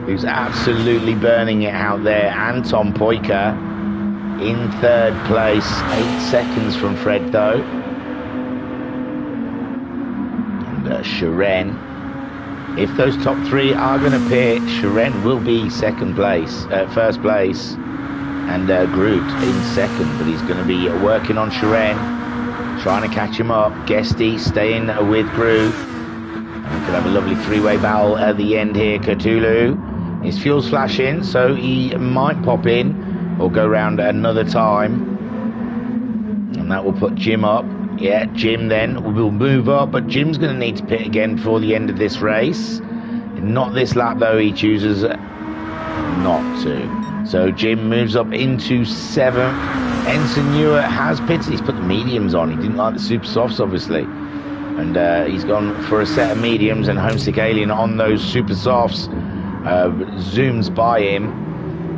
who's absolutely burning it out there. Anton Poika in third place, 8 seconds from Fred though. And Shiren, if those top three are going to pit, Shiren will be first place, and Groot in second, but he's going to be working on Shiren, trying to catch him up. Guesty staying with Groot, and we could have a lovely three-way battle at the end here. Cthulhu, his fuel's flashing, so he might pop in or go round another time, and that will put Jim up. Yeah, Jim then will move up, but Jim's going to need to pit again before the end of this race. Not this lap though, he chooses not to. So Jim moves up into 7th. Ensign Newer has pitted. He's put the mediums on. He didn't like the super softs, obviously. And he's gone for a set of mediums, and Homesick Alien on those super softs zooms by him.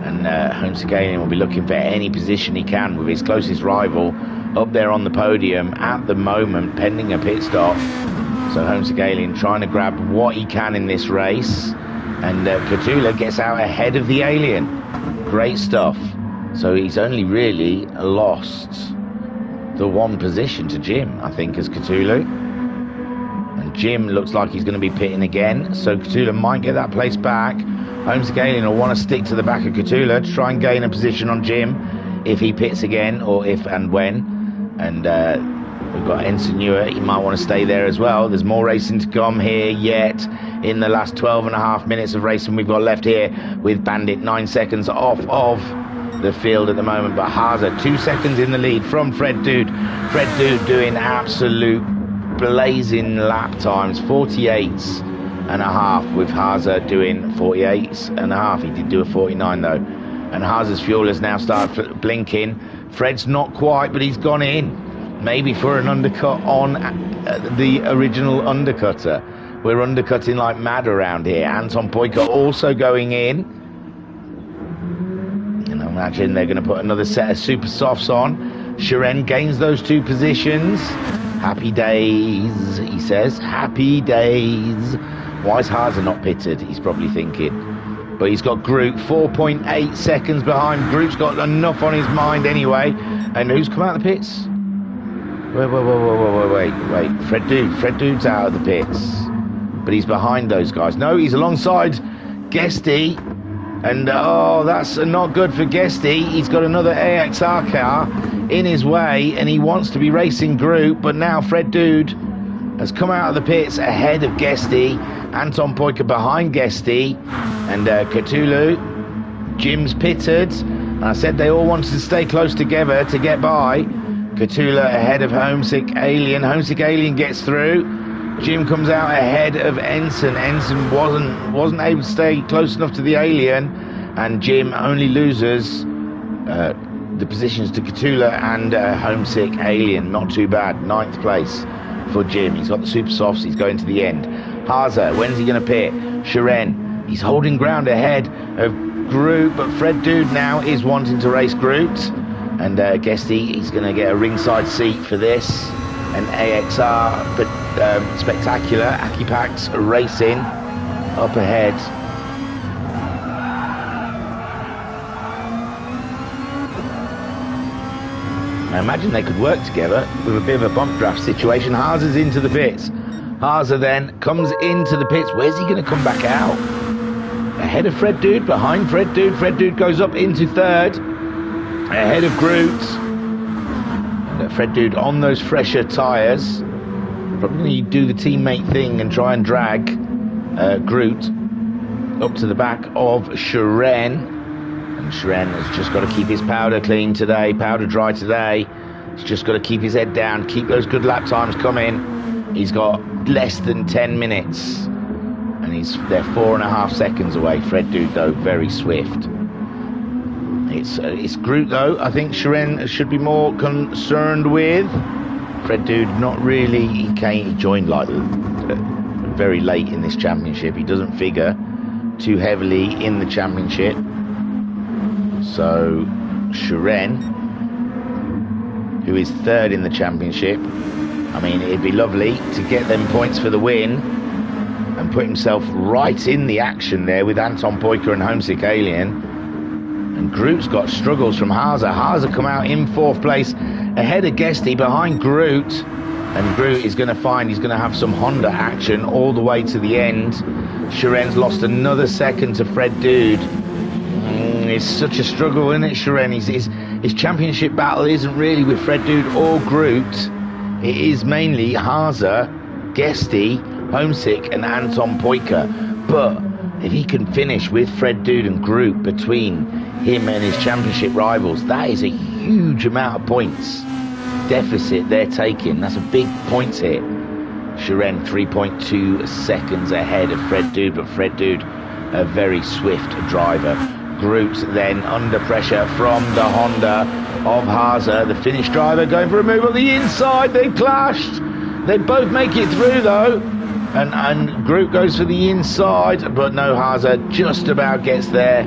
And Homesick Alien will be looking for any position he can with his closest rival up there on the podium at the moment, pending a pit stop. So Homesick Alien trying to grab what he can in this race. And Cthulhu gets out ahead of the Alien. Great stuff. So he's only really lost the one position to Jim, I think, as Cthulhu. And Jim looks like he's going to be pitting again, so Cthulhu might get that place back. Homesick Alien will want to stick to the back of Cthulhu to try and gain a position on Jim if he pits again, or if and when. And we've got Ensign Newer, he might want to stay there as well. There's more racing to come here yet in the last 12.5 minutes of racing we've got left here, with Bandit 9 seconds off of the field at the moment, but Haza 2 seconds in the lead from Fred Dude. Fred Dude doing absolute blazing lap times, 48.5, with Haza doing 48.5. He did do a 49 though. And Haza's fuel has now started blinking. Fred's not quite, but he's gone in, maybe for an undercut on the original undercutter. We're undercutting like mad around here. Anton Poika also going in. And I imagine they're going to put another set of super softs on. Shiren gains those 2 positions. Happy days, he says. Happy days. Why is Haza not pitted? He's probably thinking. But he's got Groot 4.8 seconds behind. Groot's got enough on his mind anyway. And who's come out of the pits? Wait. Fred Dude's out of the pits. But he's behind those guys. No, he's alongside Guesty. And oh, that's not good for Guesty. He's got another AXR car in his way, and he wants to be racing Groot. But now Fred Dude has come out of the pits ahead of Guesty. Anton Poika behind Guesty. And Cthulhu, Jim's pitted. And I said they all wanted to stay close together to get by. Cthulhu ahead of Homesick Alien. Homesick Alien gets through. Jim comes out ahead of Ensign. Ensign wasn't able to stay close enough to the Alien, and Jim only loses the positions to Cthulhu and Homesick Alien. Not too bad. 9th place for Jim. He's got the super softs. He's going to the end. Haza, when's he going to pit? Shiren, he's holding ground ahead of Groot, but Fred Dude now is wanting to race Groot. And Guesty, he's going to get a ringside seat for this. An AXR, but spectacular. Akipax racing up ahead. I imagine they could work together with a bit of a bump draft situation. Haza's into the pits. Haza then comes into the pits. Where's he going to come back out? Ahead of Fred Dude, behind Fred Dude. Fred Dude goes up into 3rd. Ahead of Groot. Fred Dude on those fresher tyres. Probably do the teammate thing and try and drag Groot up to the back of Shiren. And Shiren has just got to keep his powder clean today, powder dry today. He's just got to keep his head down, keep those good lap times coming. He's got less than 10 minutes. And they're 4.5 seconds away. Fred Dude, though, very swift. It's Groot, though. I think Shiren should be more concerned with. Fred Dude, not really. He joined like very late in this championship. He doesn't figure too heavily in the championship. So Shiren, who is third in the championship, I mean, it'd be lovely to get them points for the win and put himself right in the action there with Anton Poika and Homesick Alien. And Groot's got struggles from Haza. Haza come out in 4th place ahead of Guesty behind Groot. And Groot is going to find he's going to have some Honda action all the way to the end. Shiren's lost another second to Fred Dude. It's such a struggle, isn't it, Shiren? His championship battle isn't really with Fred Dude or Groot. It is mainly Haza, Guesty, Homesick and Anton Poika. But if he can finish with Fred Dude and Groot between him and his championship rivals, that is a huge amount of points deficit they're taking. That's a big points hit. Shiren 3.2 seconds ahead of Fred Dude, but Fred Dude a very swift driver. Groot then under pressure from the Honda of Haza, the Finnish driver going for a move on the inside. They clashed. They both make it through though, and Groot goes for the inside, but no, Haza just about gets there.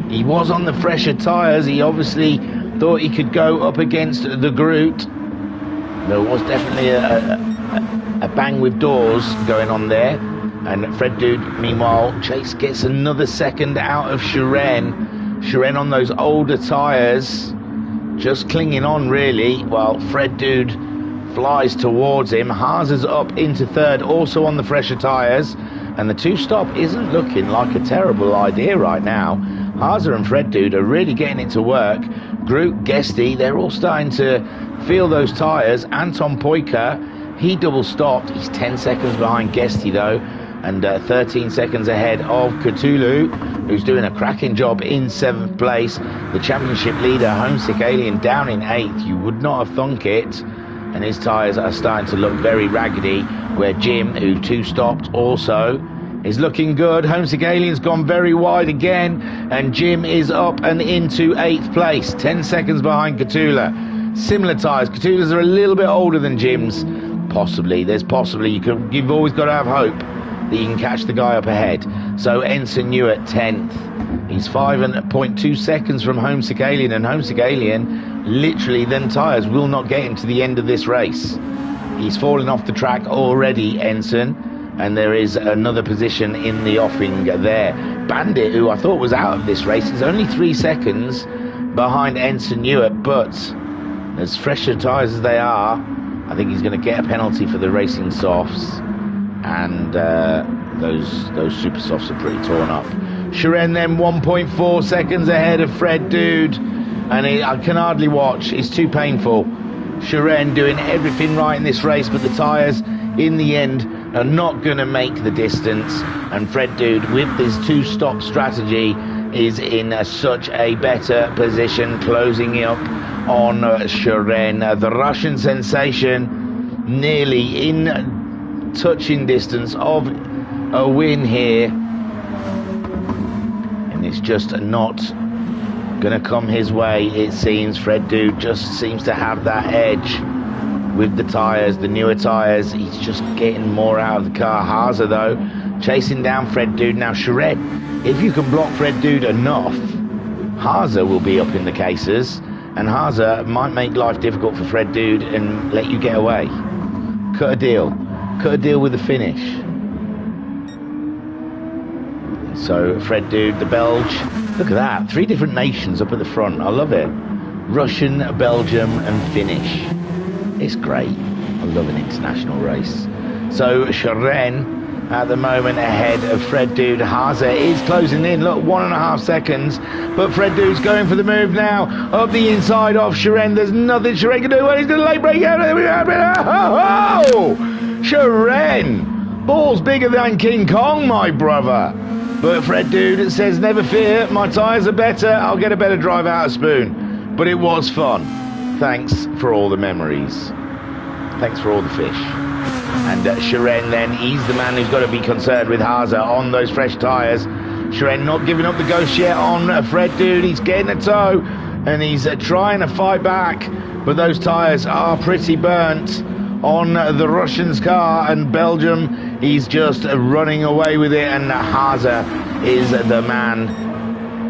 He was on the fresher tyres. He obviously thought he could go up against the Groot. There was definitely a bang with doors going on there. And Fred Dude, meanwhile, Chase gets another second out of Shiren. Shiren on those older tyres, just clinging on really, while Fred Dude flies towards him. Haza's up into 3rd, also on the fresher tyres. And the 2-stop isn't looking like a terrible idea right now. Haza and Fred Dude are really getting it to work. Groot, Guesty, they're all starting to feel those tyres. Anton Poika, he double stopped. He's 10 seconds behind Guesty though, and 13 seconds ahead of Cthulhu, who's doing a cracking job in 7th place. The championship leader, Homesick Alien, down in 8th. You would not have thunk it. And his tyres are starting to look very raggedy, where Jim, who 2-stopped also, is looking good. Homesick Alien's gone very wide again, and Jim is up and into 8th place, 10 seconds behind Cthulhu. Similar tyres. Cthulhu's are a little bit older than Jim's. Possibly. You've always got to have hope that you can catch the guy up ahead. So Ensign Newitt 10th. He's 5.2 seconds from Homesick Alien, and Homesick Alien, literally, them tyres will not get him to the end of this race. He's fallen off the track already, Ensign. And there is another position in the offing there. Bandit, who I thought was out of this race, is only 3 seconds behind Ensign Newitt, but as fresher tyres as they are, I think he's going to get a penalty for the racing softs. And those super softs are pretty torn up. Shiren then 1.4 seconds ahead of Fred Dude, and I can hardly watch. It's too painful. Shiren doing everything right in this race, but the tyres in the end are not going to make the distance, and Fred Dude with his 2-stop strategy is in such a better position, closing up on Shiren. The Russian sensation nearly in touching distance of a win here, and it's just not going to come his way, it seems. Fred Dude just seems to have that edge with the tyres, the newer tyres. He's just getting more out of the car. Haza though, chasing down Fred Dude. Now Shiren, if you can block Fred Dude enough, Haza will be up in the cases, and Haza might make life difficult for Fred Dude and let you get away. Cut a deal with the finish. So Fred Dude, the Belge, look at that, 3 different nations up at the front. I love it. Russian, Belgium and Finnish. It's great. I love an international race. So Shiren at the moment ahead of Fred Dude. Haza is closing in. Look, 1.5 seconds. But Fred Dude's going for the move now. Up the inside of Shiren. There's nothing Shiren can do. Well, he's going to late break out. Oh! Shiren! Ball's bigger than King Kong, my brother. But Fred Dude says, never fear. My tyres are better. I'll get a better drive out of Spoon. But it was fun. Thanks for all the memories. Thanks for all the fish. And Shiren then, he's the man who's got to be concerned with Haza on those fresh tyres. Shiren not giving up the ghost yet on Fred Dude. He's getting a tow and he's trying to fight back. But those tyres are pretty burnt on the Russian's car, and Belgium, he's just running away with it. And Haza is the man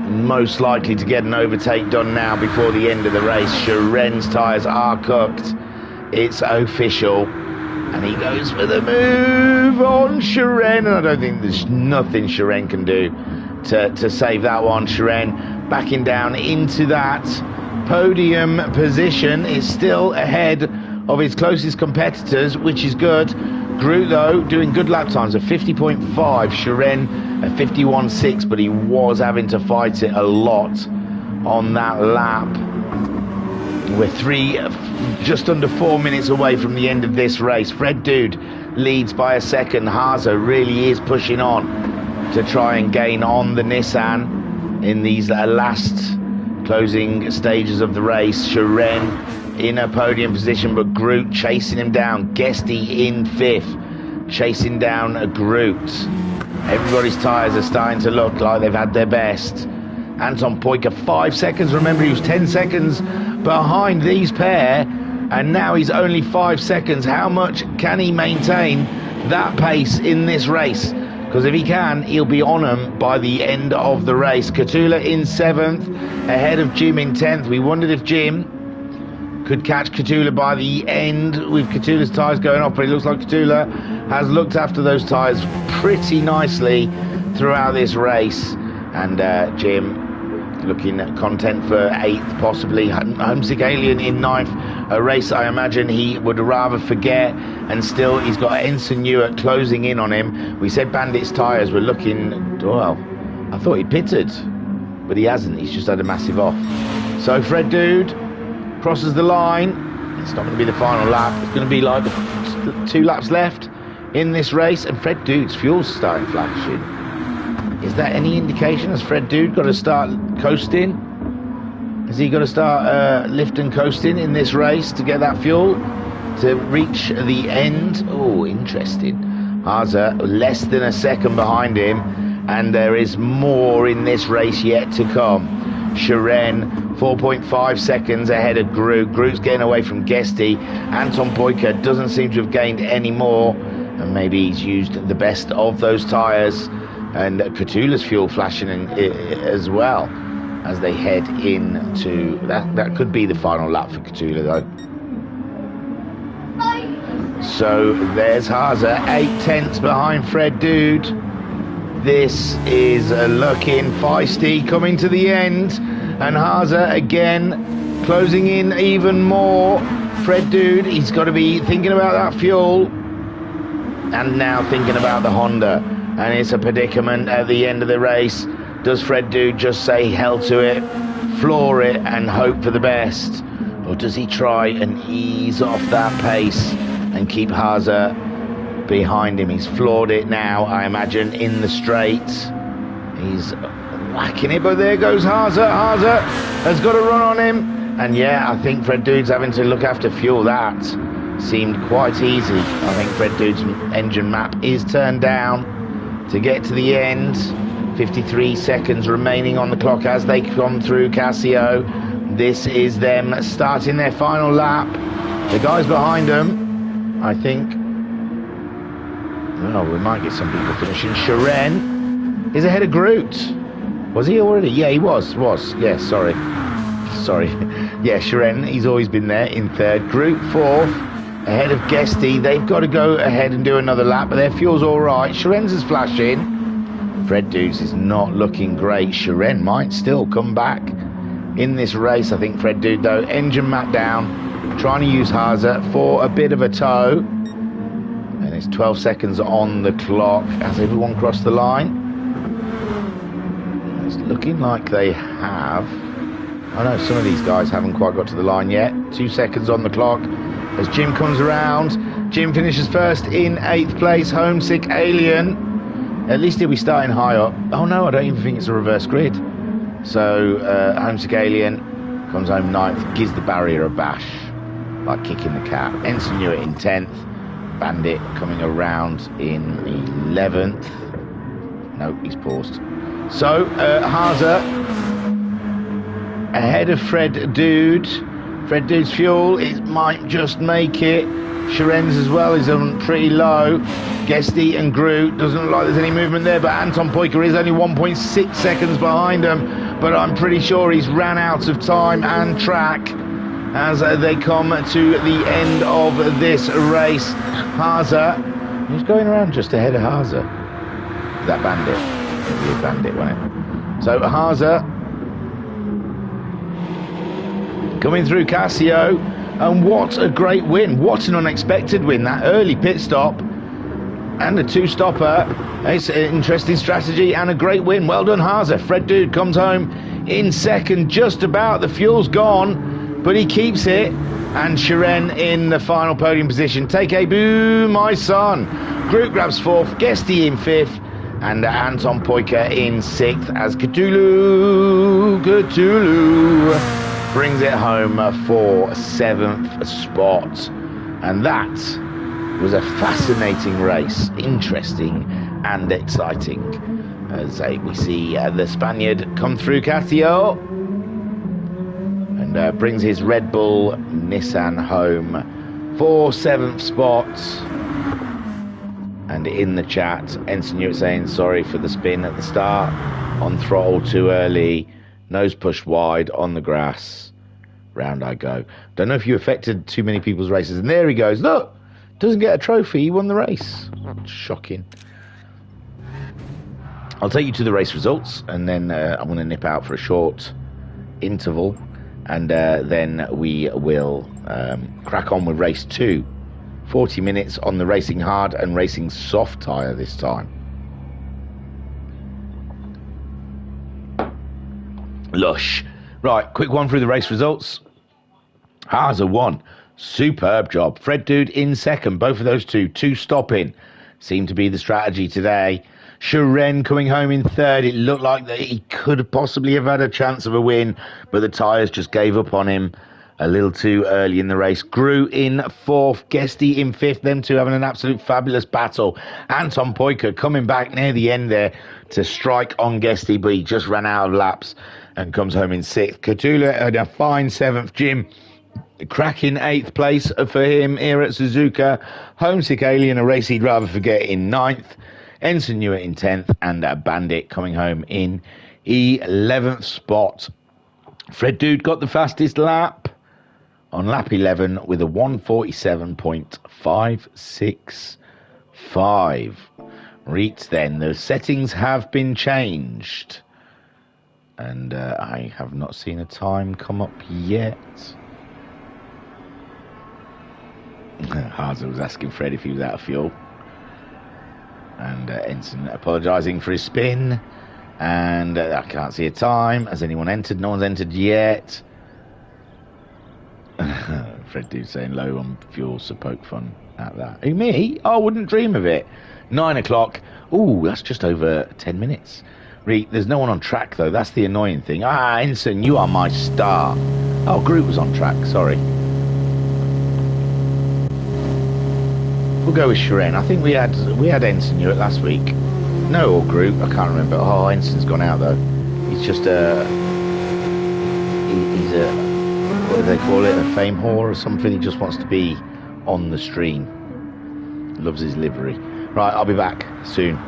most likely to get an overtake done now before the end of the race. Sharen's tyres are cooked. It's official. And he goes for the move on Sharen. And I don't think there's nothing Sharen can do to save that one. Sharen backing down into that podium position. Is still ahead of his closest competitors, which is good. Groot, though, doing good lap times, a 50.5. Sharen, a 51.6, but he was having to fight it a lot on that lap. We're just under 4 minutes away from the end of this race. Fred Dude leads by a second. Haase really is pushing on to try and gain on the Nissan in these last closing stages of the race. Sharen in a podium position, but Groot chasing him down. Guesty in 5th, chasing down Groot. Everybody's tyres are starting to look like they've had their best. Anton Poyker 5 seconds. Remember, he was 10 seconds behind these pair, and now he's only 5 seconds. How much can he maintain that pace in this race? Because if he can, he'll be on them by the end of the race. Katula in 7th, ahead of Jim in 10th. We wondered if Jim could catch Katula by the end with Katula's tyres going off, but it looks like Katula has looked after those tyres pretty nicely throughout this race. And Jim looking at content for 8th, possibly. Homesick Alien in 9th, a race I imagine he would rather forget, and still he's got Ensign Newark closing in on him. We said Bandit's tyres were looking, well, I thought he pitted, but he hasn't. He's just had a massive off. So Fred Dude crosses the line. It's not going to be the final lap. It's going to be like the 2 laps left in this race, and Fred Dude's fuel's starting flashing. Is that any indication? Has Fred Dude got to start coasting? Has he got to start lift and coasting in this race to get that fuel to reach the end? Oh, interesting. Haase less than a second behind him, and there is more in this race yet to come. Sharen 4.5 seconds ahead of Groot. Groot's getting away from Guesty. Anton Poyker doesn't seem to have gained any more, and maybe he's used the best of those tyres. And Katula's fuel flashing as well as they head into that could be the final lap for Katula, though. So there's Haase 8/10 behind Fred Dude. This is looking feisty, coming to the end, and Haase again closing in even more. Fred Dude, he's got to be thinking about that fuel, and now thinking about the Honda. And it's a predicament at the end of the race. Does Fred Dude just say hell to it, floor it, and hope for the best? Or does he try and ease off that pace and keep Haase behind him? He's floored it now, I imagine, in the straight. He's whacking it, but there goes Haase. Haase has got a run on him. And yeah, I think Fred Dude's having to look after fuel. That seemed quite easy. I think Fred Dude's engine map is turned down to get to the end. 53 seconds remaining on the clock as they come through Casio. This is them starting their final lap. The guys behind them, I think, well, we might get some people finishing. Sharen is ahead of Groot. Was he already? Yeah, he was. Yeah, sorry. Yeah, Sharen, he's always been there in 3rd. Groot 4th. Ahead of Guesty. They've got to go ahead and do another lap, but their fuel's all right. Sharen's is flashing. Fred Dudes is not looking great. Sharen might still come back in this race. I think Fred Dude, though, engine map down, trying to use Haase for a bit of a tow. And it's 12 seconds on the clock. Has everyone crossed the line? It's looking like they have. I know some of these guys haven't quite got to the line yet. 2 seconds on the clock as Jim comes around. Jim finishes first in 8th place. Homesick Alien, at least he'll be starting high up. Oh no, I don't even think it's a reverse grid. So Homesick Alien comes home 9th, gives the barrier a bash like kicking the cat. Ensign Newark in 10th. Bandit coming around in 11th. Nope, he's paused. So Haase ahead of Fred Dude. Fred Dude's fuel, it might just make it. Sharen's as well is on pretty low. Guesty and Groot, doesn't look like there's any movement there, but Anton Poyker is only 1.6 seconds behind them. but I'm pretty sure he's ran out of time and track as they come to the end of this race. Haase, who's going around just ahead of Haase? Is that Bandit? It'll be a Bandit, won't it? So Haase coming through Casio, and what a great win. What an unexpected win. That early pit stop and a two-stopper. It's an interesting strategy and a great win. Well done, Haase. Fred Dude comes home in second, just about. The fuel's gone, but he keeps it. And Shiren in the final podium position. Take a boo, my son. Group grabs fourth, Guesty in fifth, and Anton Poika in sixth as Cthulhu brings it home for seventh spot. And that was a fascinating race, interesting and exciting, as we see the Spaniard come through Castillo and brings his Red Bull Nissan home for seventh spot. And in the chat, Ensign Hewitt saying sorry for the spin at the start, on throttle too early, nose pushed wide on the grass, round I go. Don't know if you affected too many people's races. And there he goes, look, doesn't get a trophy, he won the race. Shocking. I'll take you to the race results, and then I'm going to nip out for a short interval, and then we will crack on with race 2. 40 minutes on the racing hard and racing soft tyre this time. Lush. Right, quick one through the race results. Haase won. Superb job. Fred Dude in second. Both of those two stopping seemed to be the strategy today. Shiren coming home in third. It looked like that he could possibly have had a chance of a win, but the tyres just gave up on him a little too early in the race. Grew in fourth, Guesty in fifth, them two having an absolute fabulous battle. Anton Poika coming back near the end there to strike on Guesty, but he just ran out of laps and comes home in sixth. Cthulhu had a fine seventh. Jim, cracking eighth place for him here at Suzuka. Homesick Alien, a race he'd rather forget, in ninth. Ensign Hewitt in 10th, and Bandit coming home in 11th spot. Fred Dude got the fastest lap on lap 11 with a 147.565. Reets then, the settings have been changed, and I have not seen a time come up yet. Haase was asking Fred if he was out of fuel, and Ensign apologising for his spin, and I can't see a time. Has anyone entered? No one's entered yet. Fred Dude saying low on fuel, so poke fun at that. Who, me? Oh, I wouldn't dream of it. 9 o'clock. Ooh, that's just over 10 minutes. There's no one on track, though. That's the annoying thing. Ensign, you are my star. Oh, Groot was on track. Sorry. We'll go with Shiren. I think we had Ensign Hewitt last week. No, or Groot. I can't remember. Oh, Ensign's gone out, though. He's just he's a, what do they call it, a fame whore or something. He just wants to be on the stream. Loves his livery. Right, I'll be back soon.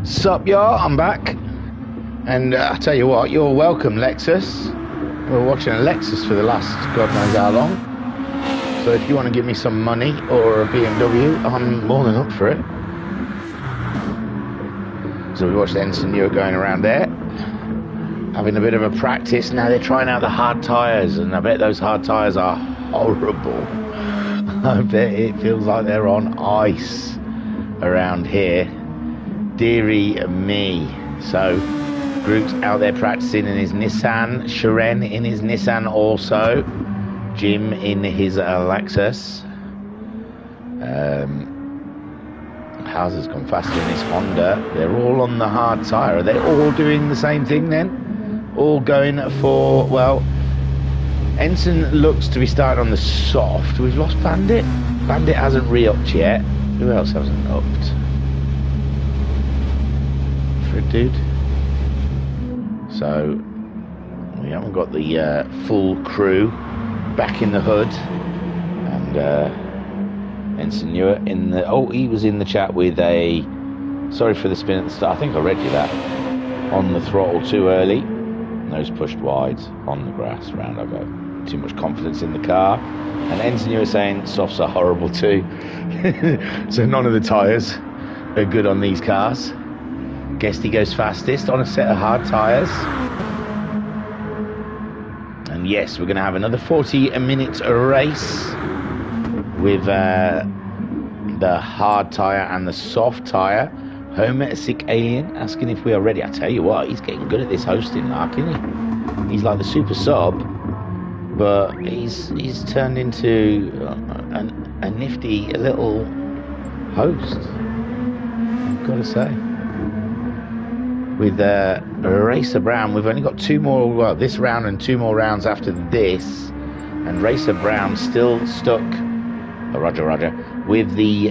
Sup, y'all? I'm back, and I tell you what, you're welcome, Lexus. We're watching a Lexus for the last God knows how long. So if you want to give me some money or a BMW, I'm more than up for it. So we watched Ensign Newer going around there, having a bit of a practice. Now they're trying out the hard tyres, and I bet those hard tyres are horrible. I bet it feels like they're on ice around here. Dearie me. So Groot out there practicing in his Nissan. Shiren in his Nissan also. Jim in his Lexus. Hauser's gone faster in his Honda. They're all on the hard tyre. Are they all doing the same thing then? All going for, well, Ensign looks to be starting on the soft. We've lost Bandit. Bandit hasn't re-upped yet. Who else hasn't upped? Fred Dude. So we haven't got the full crew back in the hood. And Ensign Newer in the... Oh, he was in the chat with a... Sorry for the spin at the start. I think I read you that. On the throttle too early. Nose pushed wide. On the grass. Round I go. Too much confidence in the car. And Ensign Newer saying softs are horrible too. So none of the tyres are good on these cars. Guessed he goes fastest on a set of hard tyres. And yes, we're going to have another 40-minute race with the hard tyre and the soft tyre. Homesick Alien asking if we are ready. I tell you what, he's getting good at this hosting, Mark, isn't he? He's like the super sub, but he's turned into a nifty little host, I've got to say. With Racer Brown, we've only got two more, well, this round and two more rounds after this, and Racer Brown still stuck, Roger, with the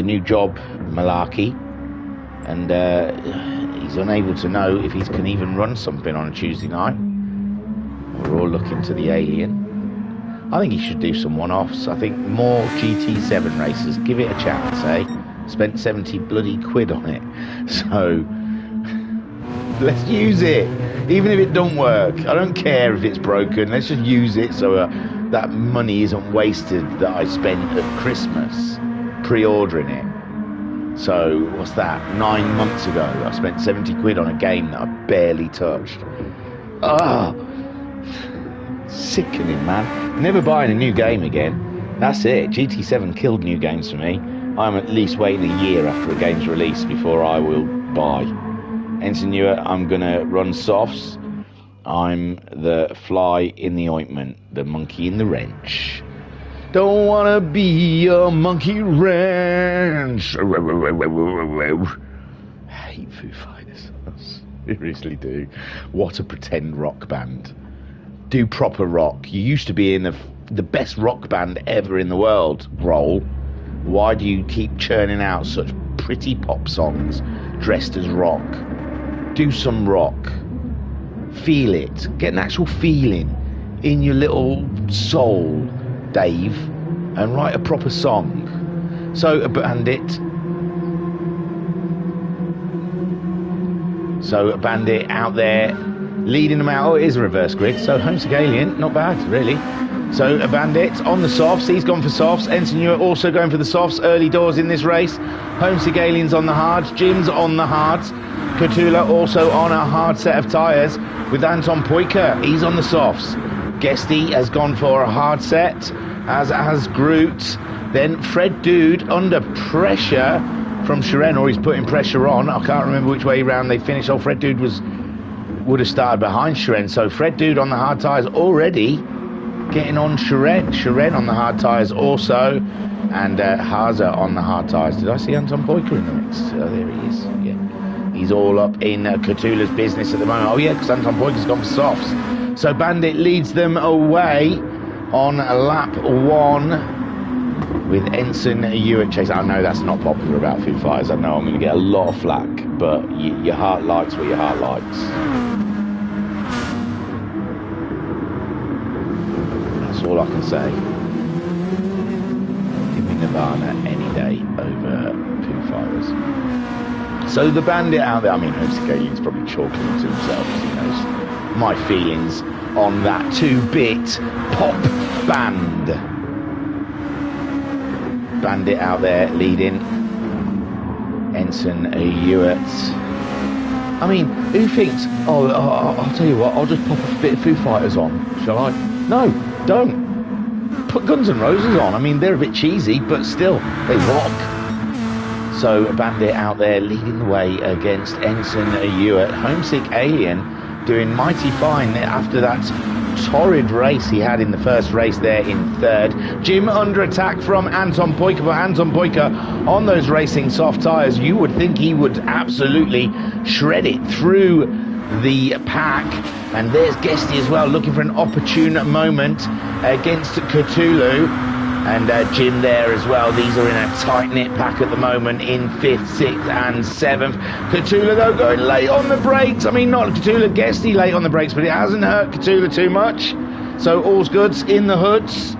new job malarkey, and he's unable to know if he can even run something on a Tuesday night. We're all looking to the Alien. I think he should do some one-offs. I think more GT7 races. Give it a chance, eh? Spent 70 bloody quid on it. So, let's use it. Even if it don't work. I don't care if it's broken. Let's just use it so that money isn't wasted that I spent at Christmas pre-ordering it. So, what's that? 9 months ago, I spent 70 quid on a game that I barely touched. Ah! Sickening, man. Never buying a new game again. That's it. GT7 killed new games for me. I'm at least waiting a year after a game's released before I will buy. Ensign Newer, I'm going to run softs. I'm the fly in the ointment, the monkey in the wrench. Don't want to be a monkey wrench. I hate Foo Fighters. I seriously do. What a pretend rock band. Do proper rock. You used to be in the best rock band ever in the world role. Why do you keep churning out such pretty pop songs dressed as rock? Do some rock. Feel it. Get an actual feeling in your little soul, Dave, and write a proper song. So a bandit out there leading them out. Oh, it is a reverse grid. So Homesick Alien, not bad, really. So a bandit on the softs. He's gone for softs. Ensign Newer also going for the softs. Early doors in this race. Homesick Alien's on the hards. Jim's on the hards. Cthulhu also on a hard set of tyres with Anton Poiker. He's on the softs. Guesty has gone for a hard set, as has Groot. Then Fred Dude under pressure from Shiren, or he's putting pressure on. I can't remember which way round they finished. Oh, Fred Dude would have started behind Shiren. So Fred Dude on the hard tyres already getting on Shiren. Shiren on the hard tyres also. And Haza on the hard tyres. Did I see Anton Poiker in the mix? Oh, there he is. Yeah. He's all up in Cthulhu's business at the moment. Oh, yeah, because Anton Poiker's gone for softs. So Bandit leads them away on lap 1 with Ensign Newer chasing. I know that's not popular about Foo Fighters. I know I'm going to get a lot of flack, but your heart likes what your heart likes. That's all I can say. Give me Nirvana any day over Foo Fighters. So the Bandit out there, I mean, Homesick Alien's probably chalking it to himself, because he knows my feelings on that 2-bit pop band. Bandit out there leading. Ensign Newer. I mean, who thinks, oh, I'll tell you what, I'll just pop a bit of Foo Fighters on, shall I? No, don't. Put Guns N' Roses on. I mean, they're a bit cheesy, but still, they rock. So Bandit out there leading the way against Ensign Ewart. Homesick Alien doing mighty fine after that torrid race he had in the first race there in third. Jim under attack from Anton Poyka, but Anton Poyka on those racing soft tyres, you would think he would absolutely shred it through the pack. And there's Guesty as well, looking for an opportune moment against Cthulhu. And Jim there as well. These are in a tight-knit pack at the moment in 5th, 6th and 7th. Cthulhu, though, going late on the brakes. I mean, not Cthulhu, Guesty late on the brakes, but it hasn't hurt Cthulhu too much. So all's goods in the hoods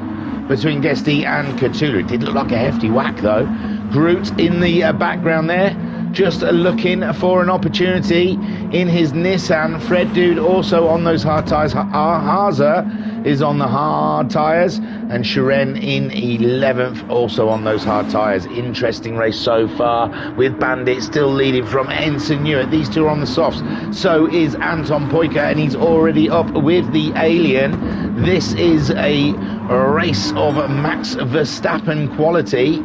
between Guesty and Cthulhu. It did look like a hefty whack, though. Groot in the background there, just looking for an opportunity in his Nissan. Fred Dude also on those hard tyres. Haza is on the hard tyres, and Shiren in 11th also on those hard tyres. Interesting race so far, with Bandit still leading from Ensign Ewart. These two are on the softs. So is Anton Poyka, and he's already up with the Alien. This is a race of Max Verstappen quality,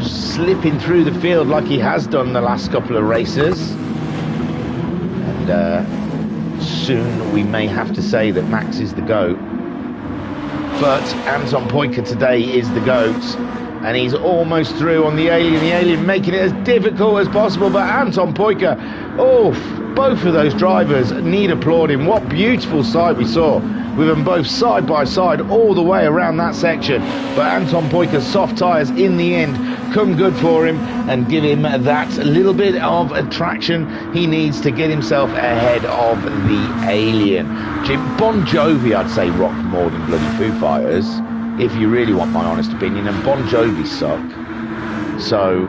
slipping through the field like he has done the last couple of races. And soon we may have to say that Max is the GOAT. But Anton Poyka today is the GOAT, and he's almost through on the Alien. The Alien making it as difficult as possible, but Anton Poyka, oh, both of those drivers need applauding. What beautiful sight we saw with them both side by side all the way around that section. But Anton Poyka's soft tyres in the end come good for him and give him that little bit of traction he needs to get himself ahead of the Alien. Bon Jovi, I'd say, rocked more than bloody Foo Fighters, if you really want my honest opinion, and Bon Jovi suck. So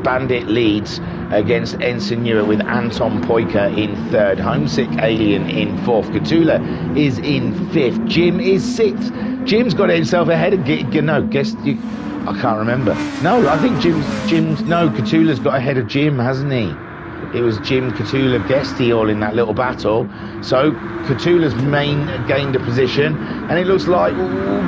Bandit leads against Ensign Ewart with Anton Poyka in third. Homesick Alien in fourth. Cthulhu is in fifth. Jim is sixth. Jim's got himself ahead of I can't remember. No, I think Cthulhu's got ahead of Jim, hasn't he? It was Jim, Cthulhu, Guesty all in that little battle. So Cthulhu's gained a position, and it looks like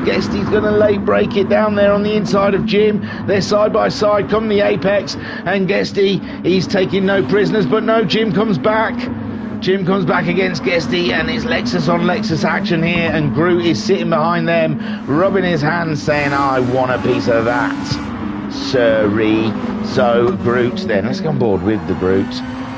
Guesty's going to late break it down there on the inside of Jim. They're side by side, come the apex, and Guesty, he's taking no prisoners, but no, Jim comes back. Jim comes back against Guesty, and it's Lexus on Lexus action here, and Groot is sitting behind them, rubbing his hands, saying, I want a piece of that, sirree. So Groot then, let's go on board with the Groot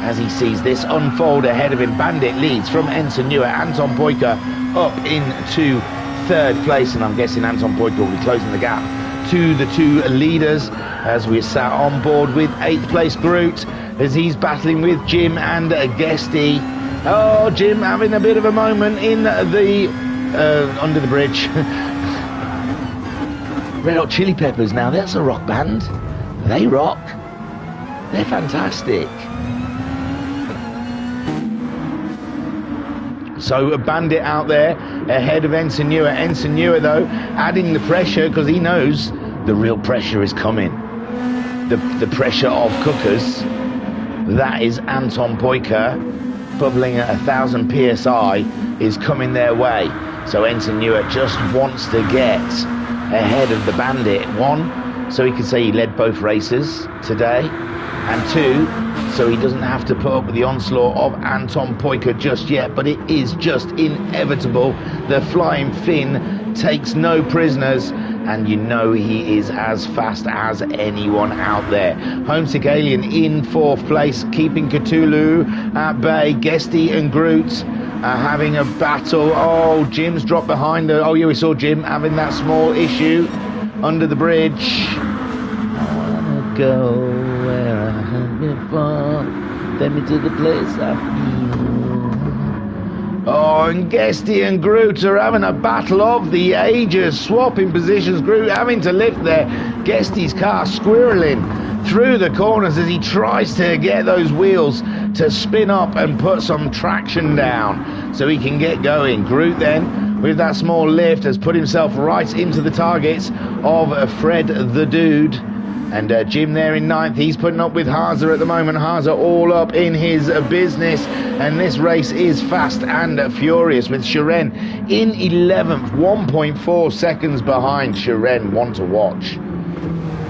as he sees this unfold ahead of him. Bandit leads from Ensign Ewart. Anton Poyka up into third place, and I'm guessing Anton Poyka will be closing the gap to the two leaders as we sat on board with 8th place Groot as he's battling with Jim and Guesty. Oh, Jim having a bit of a moment in the under the bridge. Red Hot Chili Peppers, now that's a rock band. They rock. They're fantastic. So a Bandit out there ahead of Ensign Ewart. Ensign Ewart, though, adding the pressure because he knows the real pressure is coming. The pressure of cookers. That is Anton Poyka, bubbling at 1,000 PSI, is coming their way. So Ensign Ewart just wants to get ahead of the Bandit. One, so he can say he led both races today, and two, so he doesn't have to put up with the onslaught of Anton Poyka just yet. But it is just inevitable. The Flying Finn takes no prisoners, and you know he is as fast as anyone out there. Homesick Alien in fourth place, keeping Cthulhu at bay. Guesty and Groot are having a battle. Oh, Jim's dropped behind her. Oh yeah, we saw Jim having that small issue under the bridge. I wanna go where I have before. Take me to the place I feel. Oh, and Guesty and Groot are having a battle of the ages, swapping positions. Groot having to lift there. Guesty's car squirreling through the corners as he tries to get those wheels to spin up and put some traction down so he can get going. Groot then, with that small lift, has put himself right into the targets of Fred the Dude. And Jim there in 9th, he's putting up with Haza at the moment. Haza all up in his business. And this race is fast and furious with Shiren in 11th, 1.4 seconds behind. Shiren, one to watch.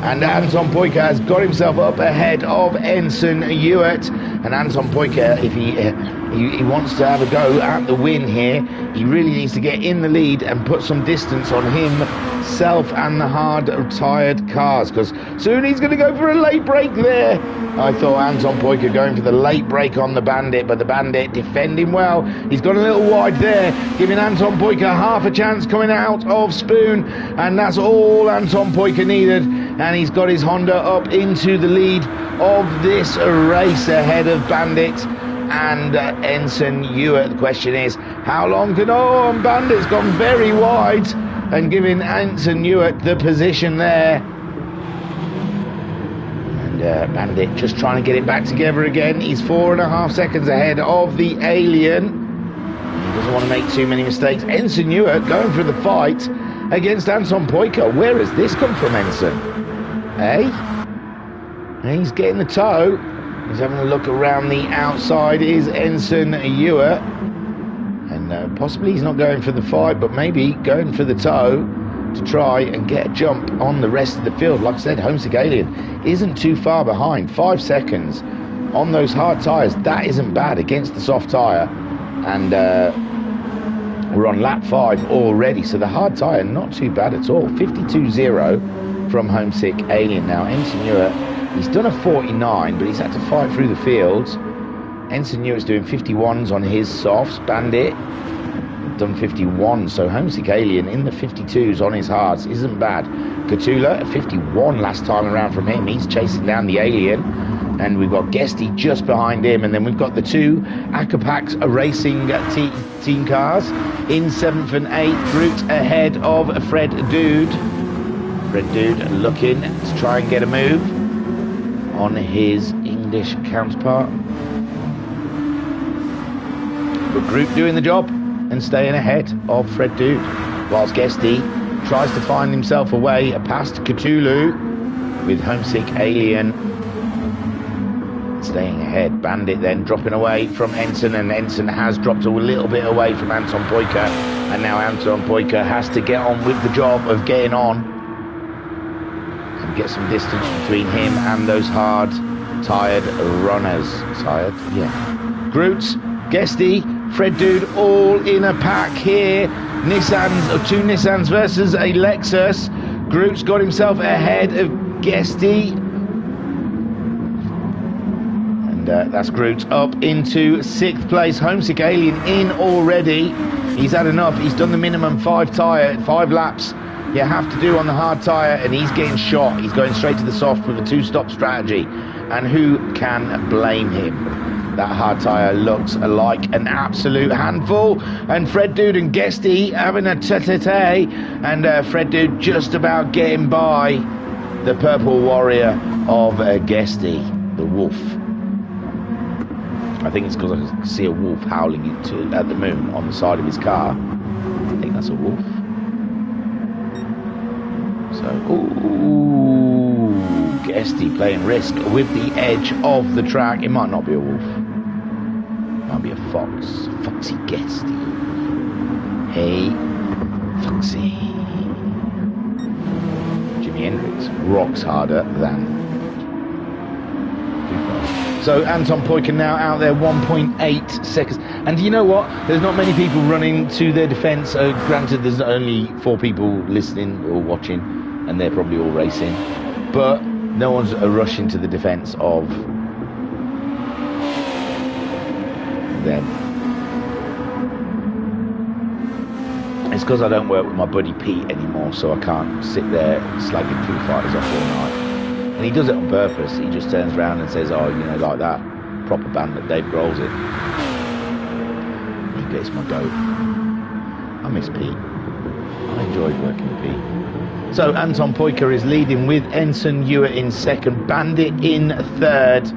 And Anton Poiker has got himself up ahead of Ensign Hewitt. And Anton Poiker, if he wants to have a go at the win here, he really needs to get in the lead and put some distance on himself and the hard-tired cars, because soon he's going to go for a late break there. I thought Anton Poiker going for the late break on the Bandit, but the Bandit defending well. He's got a little wide there, giving Anton Poiker half a chance coming out of Spoon, and that's all Anton Poiker needed. And he's got his Honda up into the lead of this race ahead of Bandit and Ensign Hewitt. The question is, how long can... Oh, and Bandit's gone very wide and giving Ensign Hewitt the position there. And Bandit just trying to get it back together again. He's 4.5 seconds ahead of the Alien. He doesn't want to make too many mistakes. Ensign Hewitt going for the fight against Anton Poiker. Where has this come from, Ensign? Hey? He's getting the toe. He's having a look around the outside. Is Ensign Hewitt. And possibly he's not going for the fight, but maybe going for the toe to try and get a jump on the rest of the field. Like I said, Homesick Alien isn't too far behind. 5 seconds on those hard tyres. That isn't bad against the soft tyre. And we're on lap 5 already. So the hard tyre, not too bad at all. 52.0 from Homesick Alien. Now, Ensign Hewitt, he's done a 49, but he's had to fight through the fields. Ensign Hewitt's doing 51s on his softs. Bandit done 51, so Homesick Alien in the 52s on his hards isn't bad. Cthulhu, a 51 last time around from him. He's chasing down the Alien. And we've got Guesty just behind him. And then we've got the two Acapax Racing team cars in 7th and 8th. Groot ahead of Fred Dude. Fred Dude looking to try and get a move on his English counterpart. But Groot doing the job and staying ahead of Fred Dude, whilst Guesty tries to find himself a way past Cthulhu with Homesick Alien staying ahead. Bandit then dropping away from Ensign, and Ensign has dropped a little bit away from Anton Poiker, and now Anton Poiker has to get on with the job of getting on and get some distance between him and those hard tired runners. Tired? Yeah. Groots, Guesty, Fred Dude all in a pack here. Two Nissans versus a Lexus. Groot's got himself ahead of Guesty. That's Groot up into 6th place. Homesick Alien in already. He's had enough. He's done the minimum 5 laps you have to do on the hard tyre, and he's getting shot. He's going straight to the soft with a 2-stop strategy. And who can blame him? That hard tyre looks like an absolute handful. And Fred Dude and Guesty having a tete-a-tete. And Fred Dude just about getting by the Purple Warrior of Guesty, the wolf. I think it's because I can see a wolf howling at the moon on the side of his car. I think that's a wolf. So, ooh, Guesty playing Risk with the edge of the track. It might not be a wolf. It might be a fox. Foxy Guesty. Hey, Foxy. Jimi Hendrix rocks harder than... So Anton Poiker now out there, 1.8 seconds. And you know what? There's not many people running to their defence. Granted, there's only 4 people listening or watching, and they're probably all racing. But no one's rushing to the defence of them. It's because I don't work with my buddy Pete anymore, so I can't sit there slagging Foo Fighters off all night. And he does it on purpose. He just turns around and says, oh, you know, like that proper band that Dave Grohl's in. He gets my goat. I miss Pete. I enjoyed working with Pete. So Anton Poiker is leading with Ensign Hewitt in 2nd, Bandit in 3rd,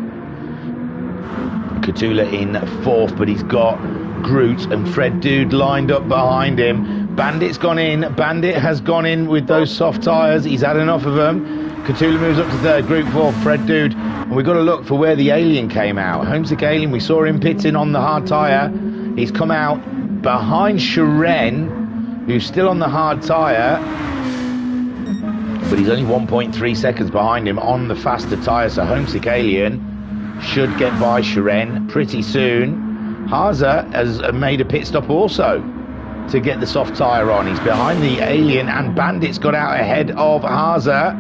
Cthulhu in 4th, but he's got Groot and Fred Dude lined up behind him. Bandit's gone in. Bandit has gone in with those soft tyres. He's had enough of them. Cthulhu moves up to 3rd, Group 4, Fred Dude. And we've got to look for where the Alien came out. Homesick Alien, we saw him pitting on the hard tyre. He's come out behind Sharon, who's still on the hard tyre. but he's only 1.3 seconds behind him on the faster tyre, so Homesick Alien should get by Shiren pretty soon. Haza has made a pit stop also to get the soft tyre on. He's behind the Alien, and Bandit's got out ahead of Haza,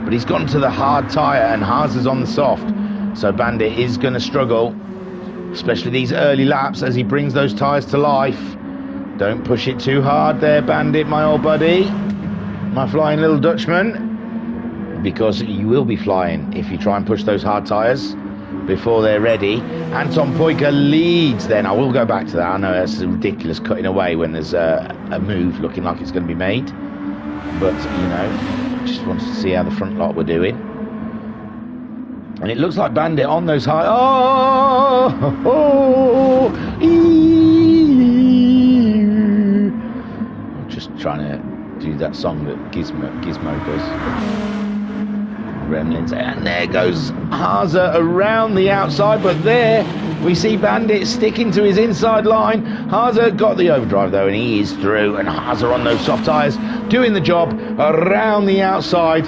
but he's gone to the hard tyre and Haza's on the soft, so Bandit is going to struggle, especially these early laps as he brings those tyres to life. Don't push it too hard there, Bandit, my old buddy, my flying little Dutchman, because you will be flying if you try and push those hard tyres before they're ready. Anton Poika leads then. I will go back to that. I know that's ridiculous cutting away when there's a move looking like it's going to be made, but you know, just wanted to see how the front lot were doing. And it looks like Bandit on those high. I'm just trying to do that song that Gizmo does. Gremlins, and there goes Haza around the outside, but there we see Bandit sticking to his inside line. Haza got the overdrive though, and he is through, and Haza on those soft tyres doing the job around the outside.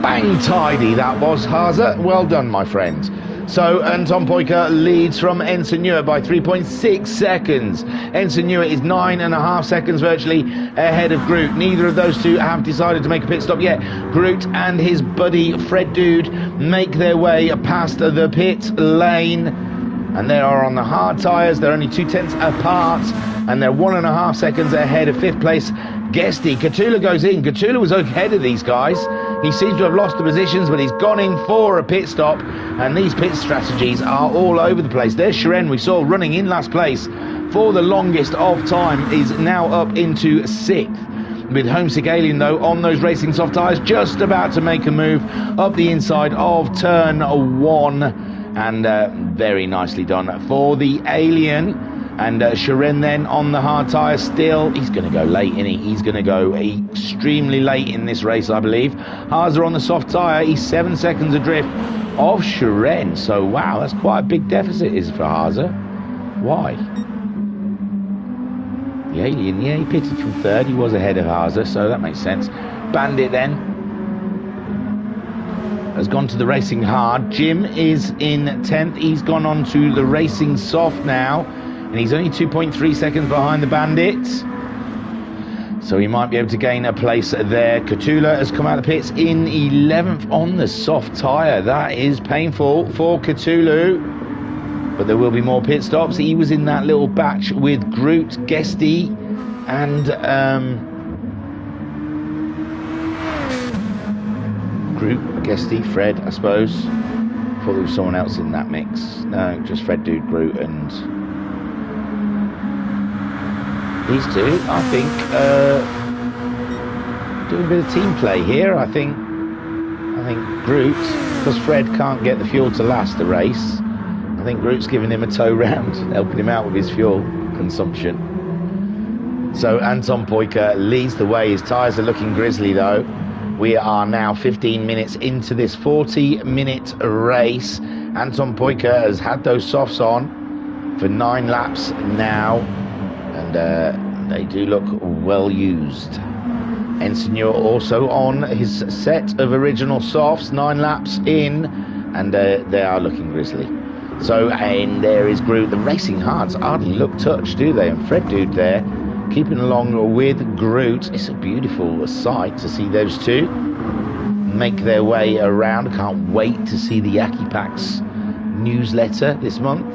Bang tidy that was, Haza. Well done, my friend. So Anton Poika leads from Ensign Newer by 3.6 seconds. Ensign Newer is 9.5 seconds virtually ahead of Groot. Neither of those two have decided to make a pit stop yet. Groot and his buddy Fred Dude make their way past the pit lane, and they are on the hard tyres. They're only 2/10 apart, and they're 1.5 seconds ahead of 5th place Guesty. Cthulhu goes in. Cthulhu was ahead of these guys. He seems to have lost the positions, but he's gone in for a pit stop, and these pit strategies are all over the place. There's Shiren, we saw running in last place for the longest of time, is now up into 6th. With Homesick Alien, though, on those racing soft tyres, just about to make a move up the inside of turn 1, and very nicely done for the Alien. And Shiren then on the hard tyre still. He's going to go late, isn't he? He's going to go extremely late in this race, I believe. Haza on the soft tyre. He's 7 seconds adrift of Shiren. So, wow, that's quite a big deficit is for Haza. Why? The Alien, yeah, he pitted from 3rd. He was ahead of Haza, so that makes sense. Bandit then has gone to the racing hard. Jim is in 10th. He's gone on to the racing soft now, and he's only 2.3 seconds behind the Bandit, so he might be able to gain a place there. Cthulhu has come out of the pits in 11th on the soft tyre. That is painful for Cthulhu, but there will be more pit stops. He was in that little batch with Groot, Guesty, and Groot, Guesty, Fred, I suppose. Thought there was someone else in that mix. No, just Fred, Dude, Groot, and these two, I think, doing a bit of team play here. I think Groot, because Fred can't get the fuel to last the race, I think Groot's giving him a tow round, helping him out with his fuel consumption. So Anton Poika leads the way. His tyres are looking grisly though. We are now 15 minutes into this 40-minute race. Anton Poika has had those softs on for 9 laps now, and they do look well used. Ensign also on his set of original softs, 9 laps in, and they are looking grisly. So, and there is Groot. The racing hards hardly look touched, do they? And Fred Dude there, keeping along with Groot. It's a beautiful sight to see those two make their way around. I can't wait to see the Yaki Packs newsletter this month,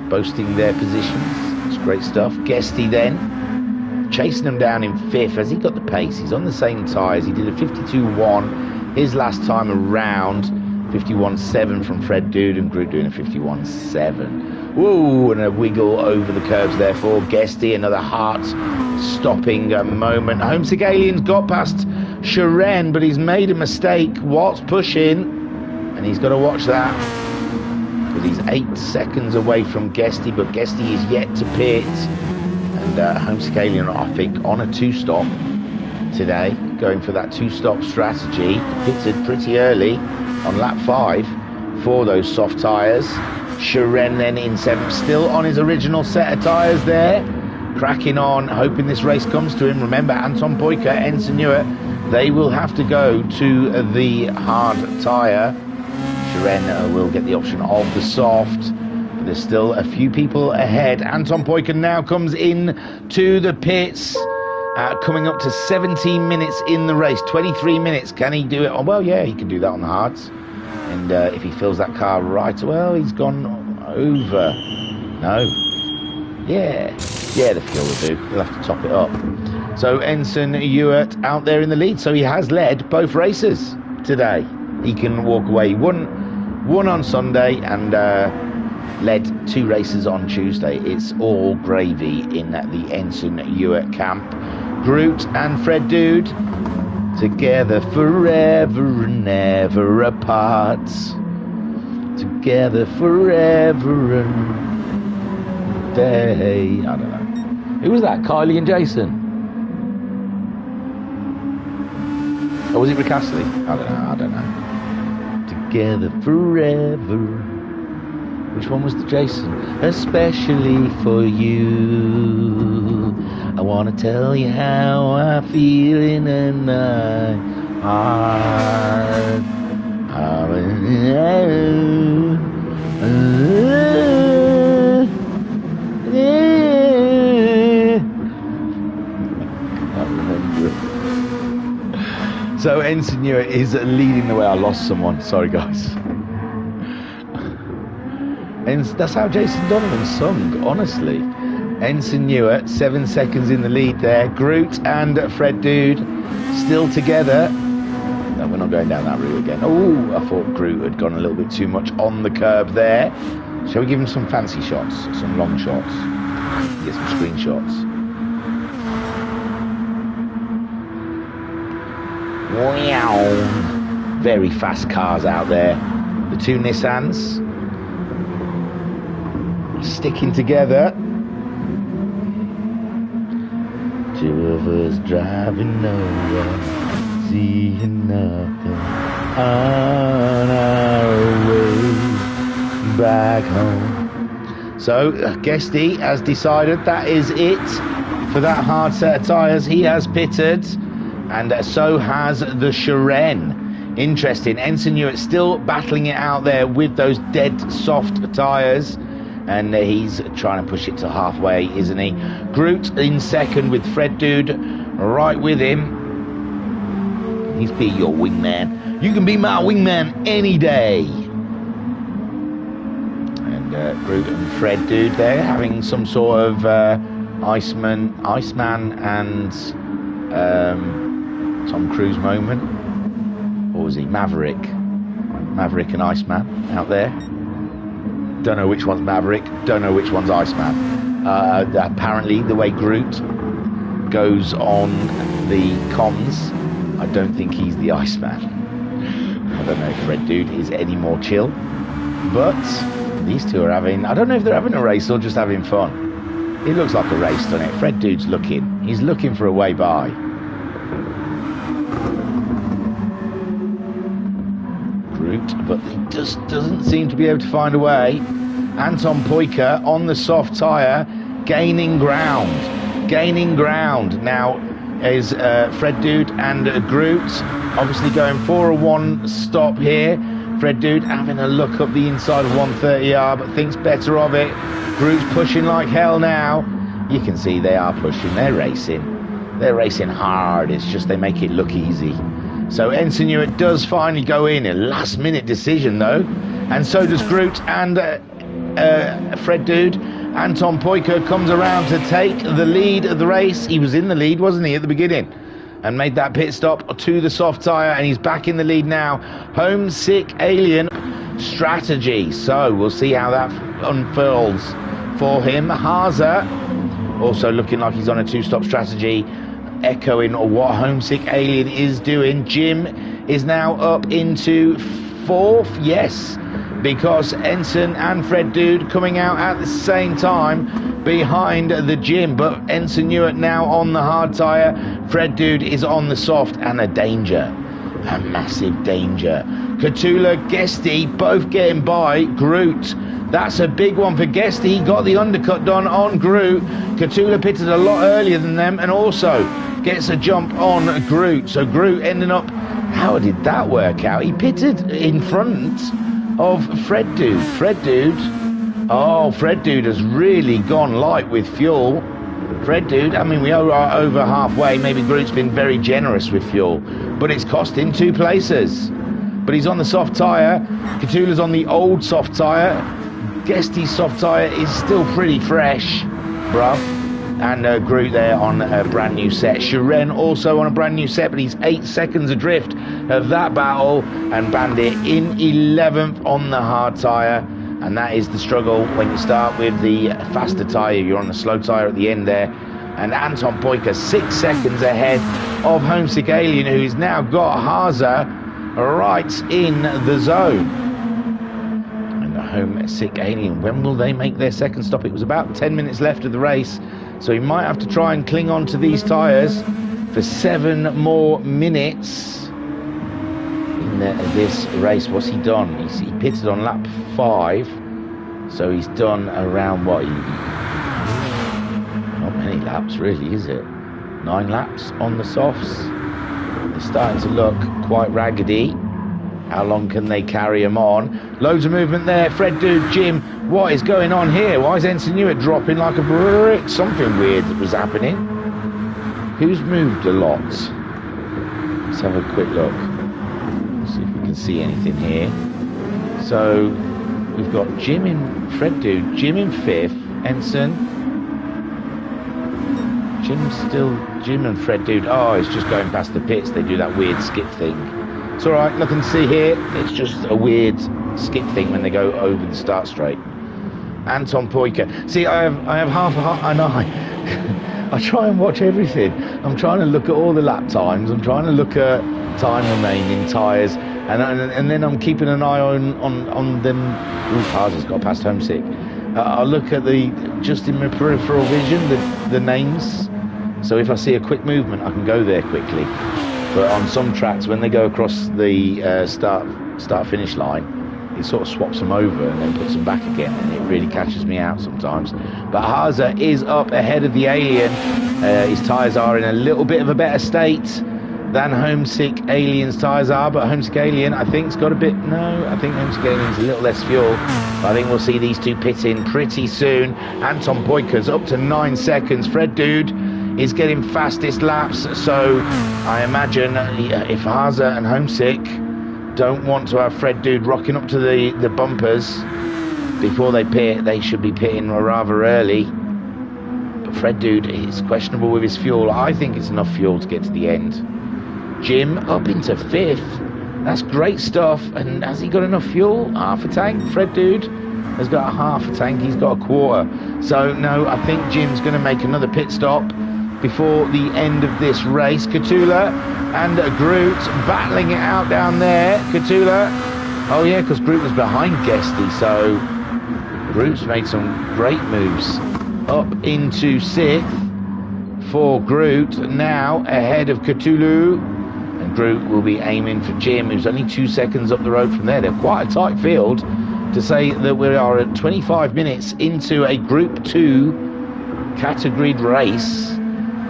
boasting their positions. It's great stuff. Guesty then chasing them down in 5th. Has he got the pace? He's on the same tyres. He did a 52.1 his last time around. 51.7 from Fred Dude, and Groot doing a 51.7. Whoa, and a wiggle over the curbs there for Guesty. Another heart-stopping moment. Homesick Alien's got past Shiren, but he's made a mistake whilst pushing, and he's got to watch that, because he's 8 seconds away from Guesty, but Guesty is yet to pit. And Homesick Alien, I think, on a 2-stop today, going for that 2-stop strategy. Pitted pretty early on lap 5 for those soft tyres. Shiren then in 7th, still on his original set of tyres there, cracking on, hoping this race comes to him. Remember, Anton Poika, Ensign they will have to go to the hard tyre. Shiren will get the option of the soft. But there's still a few people ahead. Anton Poiker now comes in to the pits. Coming up to 17 minutes in the race. 23 minutes. Can he do it? Oh, well, yeah, he can do that on the hards. And if he fills that car right, well, he's gone over. No. Yeah, the fuel will do. He'll have to top it up. So Ensign Ewart out there in the lead. So he has led both races today. He can walk away. He won on Sunday and led 2 races on Tuesday. It's all gravy in the Ensign Ewart camp. Groot and Fred Dude together forever and never apart. Together forever and day. I don't know. Who was that? Kylie and Jason? Or was it Rick Astley? I don't know. Together forever. Which one was the Jason? Especially for you. I want to tell you how I feel in a night. So Ensign Ewart is leading the way. I lost someone. Sorry, guys. And that's how Jason Donovan sung, honestly. Ensign Ewart, 7 seconds in the lead there. Groot and Fred Dude still together. No, we're not going down that route again. Oh, I thought Groot had gone a little bit too much on the curb there. Shall we give him some fancy shots, some long shots? Get some screenshots. Wow. Very fast cars out there. The 2 Nissans sticking together. 2 of us driving nowhere, seeing nothing on our way back home. So Guesty has decided that is it for that hard set of tyres. He has pitted, and so has the Shiren. Interesting. Ensign Ewart still battling it out there with those dead soft tyres. And he's trying to push it to halfway, isn't he? Groot in second with Fred Dude right with him. He's be your wingman. You can be my wingman any day. And Groot and Fred Dude there having some sort of Iceman and Tom Cruise moment. Or was he? Maverick and Iceman out there. Don't know which one's Maverick. Don't know which one's Iceman. Apparently, the way Groot goes on the comms, I don't think he's the Iceman. I don't know if Fred Dude is any more chill. But these two are having... I don't know if they're having a race or just having fun. It looks like a race, doesn't it? Fred Dude's looking. He's looking for a way by. But he just doesn't seem to be able to find a way. Anton Poiker on the soft tyre, gaining ground. Now is Fred Dude and Groot obviously going for a 1 stop here. Fred Dude having a look up the inside of 130R, but thinks better of it. Groot's pushing like hell now. You can see they are pushing. They're racing hard. It's just they make it look easy. So Ensign Ewart does finally go in. A last-minute decision, though. And so does Groot and Fred Dude. Anton Poiker comes around to take the lead of the race. He was in the lead, wasn't he, at the beginning? And made that pit stop to the soft tyre. And he's back in the lead now. Homesick Alien strategy. So we'll see how that unfurls for him. Haza also looking like he's on a 2-stop strategy, echoing what Homesick Alien is doing. Jim is now up into 4th, yes, because Ensign and Fred Dude coming out at the same time behind the Jim. But Ensign Ewart now on the hard tyre, Fred Dude is on the soft, and a massive danger. Cthulhu, Guesty both getting by Groot. That's a big one for Guesty. He got the undercut done on Groot. Cthulhu pitted a lot earlier than them, and also gets a jump on Groot. So Groot ending up, how did that work out? He pitted in front of Fred Dude. Fred Dude has really gone light with fuel. Fred Dude, I mean, we are over halfway. Maybe Groot's been very generous with fuel, but it's cost him 2 places. But he's on the soft tyre. Cthulhu's on the old soft tyre. Guesty's soft tyre is still pretty fresh, bruv. And Groot there on a brand new set. Shiren also on a brand new set, but he's 8 seconds adrift of that battle. And Bandit in 11th on the hard tyre. And that is the struggle when you start with the faster tyre. You're on the slow tyre at the end there. And Anton Poika 6 seconds ahead of Homesick Alien, who's now got Haza right in the zone. And the Homesick Alien, when will they make their second stop? It was about 10 minutes left of the race, so he might have to try and cling on to these tyres for 7 more minutes in this race. What's he done? He pitted on lap 5, so he's done around what? Not many laps really, is it? 9 laps on the softs. They're starting to look quite raggedy. How long can they carry him on? Loads of movement there. Fred Dude, Jim, what is going on here? Why is Ensign Hewitt dropping like a brick? Something weird that was happening. Who's moved a lot? Let's have a quick look. See if we can see anything here. So we've got Jim in Fred Dude, Jim in 5th, Ensign. Jim and Fred Dude. Oh, it's just going past the pits. They do that weird skip thing. It's all right. Nothing to see here. It's just a weird skip thing when they go over the start straight. Anton Poika. See, I have half a heart. I know. I try and watch everything. I'm trying to look at all the lap times. I'm trying to look at time remaining, tyres, and then I'm keeping an eye on them. Ooh, Haza's got past Homesick. I'll look at just in my peripheral vision, the names. So if I see a quick movement, I can go there quickly. But on some tracks, when they go across the start-finish line, it sort of swaps them over and then puts them back again, and it really catches me out sometimes. But Haza is up ahead of the Alien. His tyres are in a little bit of a better state than Homesick Alien's tyres are, but Homesick Alien, I think, has got a bit... No, I think Homesick Alien's a little less fuel. But I think we'll see these two pit in pretty soon. Anton Poika's up to 9 seconds. Fred Dude is getting fastest laps, so I imagine if Haza and Homesick don't want to have Fred Dude rocking up to the bumpers before they pit, they should be pitting rather early. But Fred Dude is questionable with his fuel. I think it's enough fuel to get to the end. Jim up into 5th. That's great stuff. And has he got enough fuel? Half a tank. Fred Dude has got a half a tank. He's got a quarter. So no, I think Jim's going to make another pit stop before the end of this race. Cthulhu and Groot battling it out down there. Cthulhu, oh yeah, because Groot was behind Guesty, so Groot's made some great moves up into 6th for Groot, now ahead of Cthulhu, and Groot will be aiming for Jim, who's only 2 seconds up the road from there. They're quite a tight field, to say that we are at 25 minutes into a Group 2 categoried race.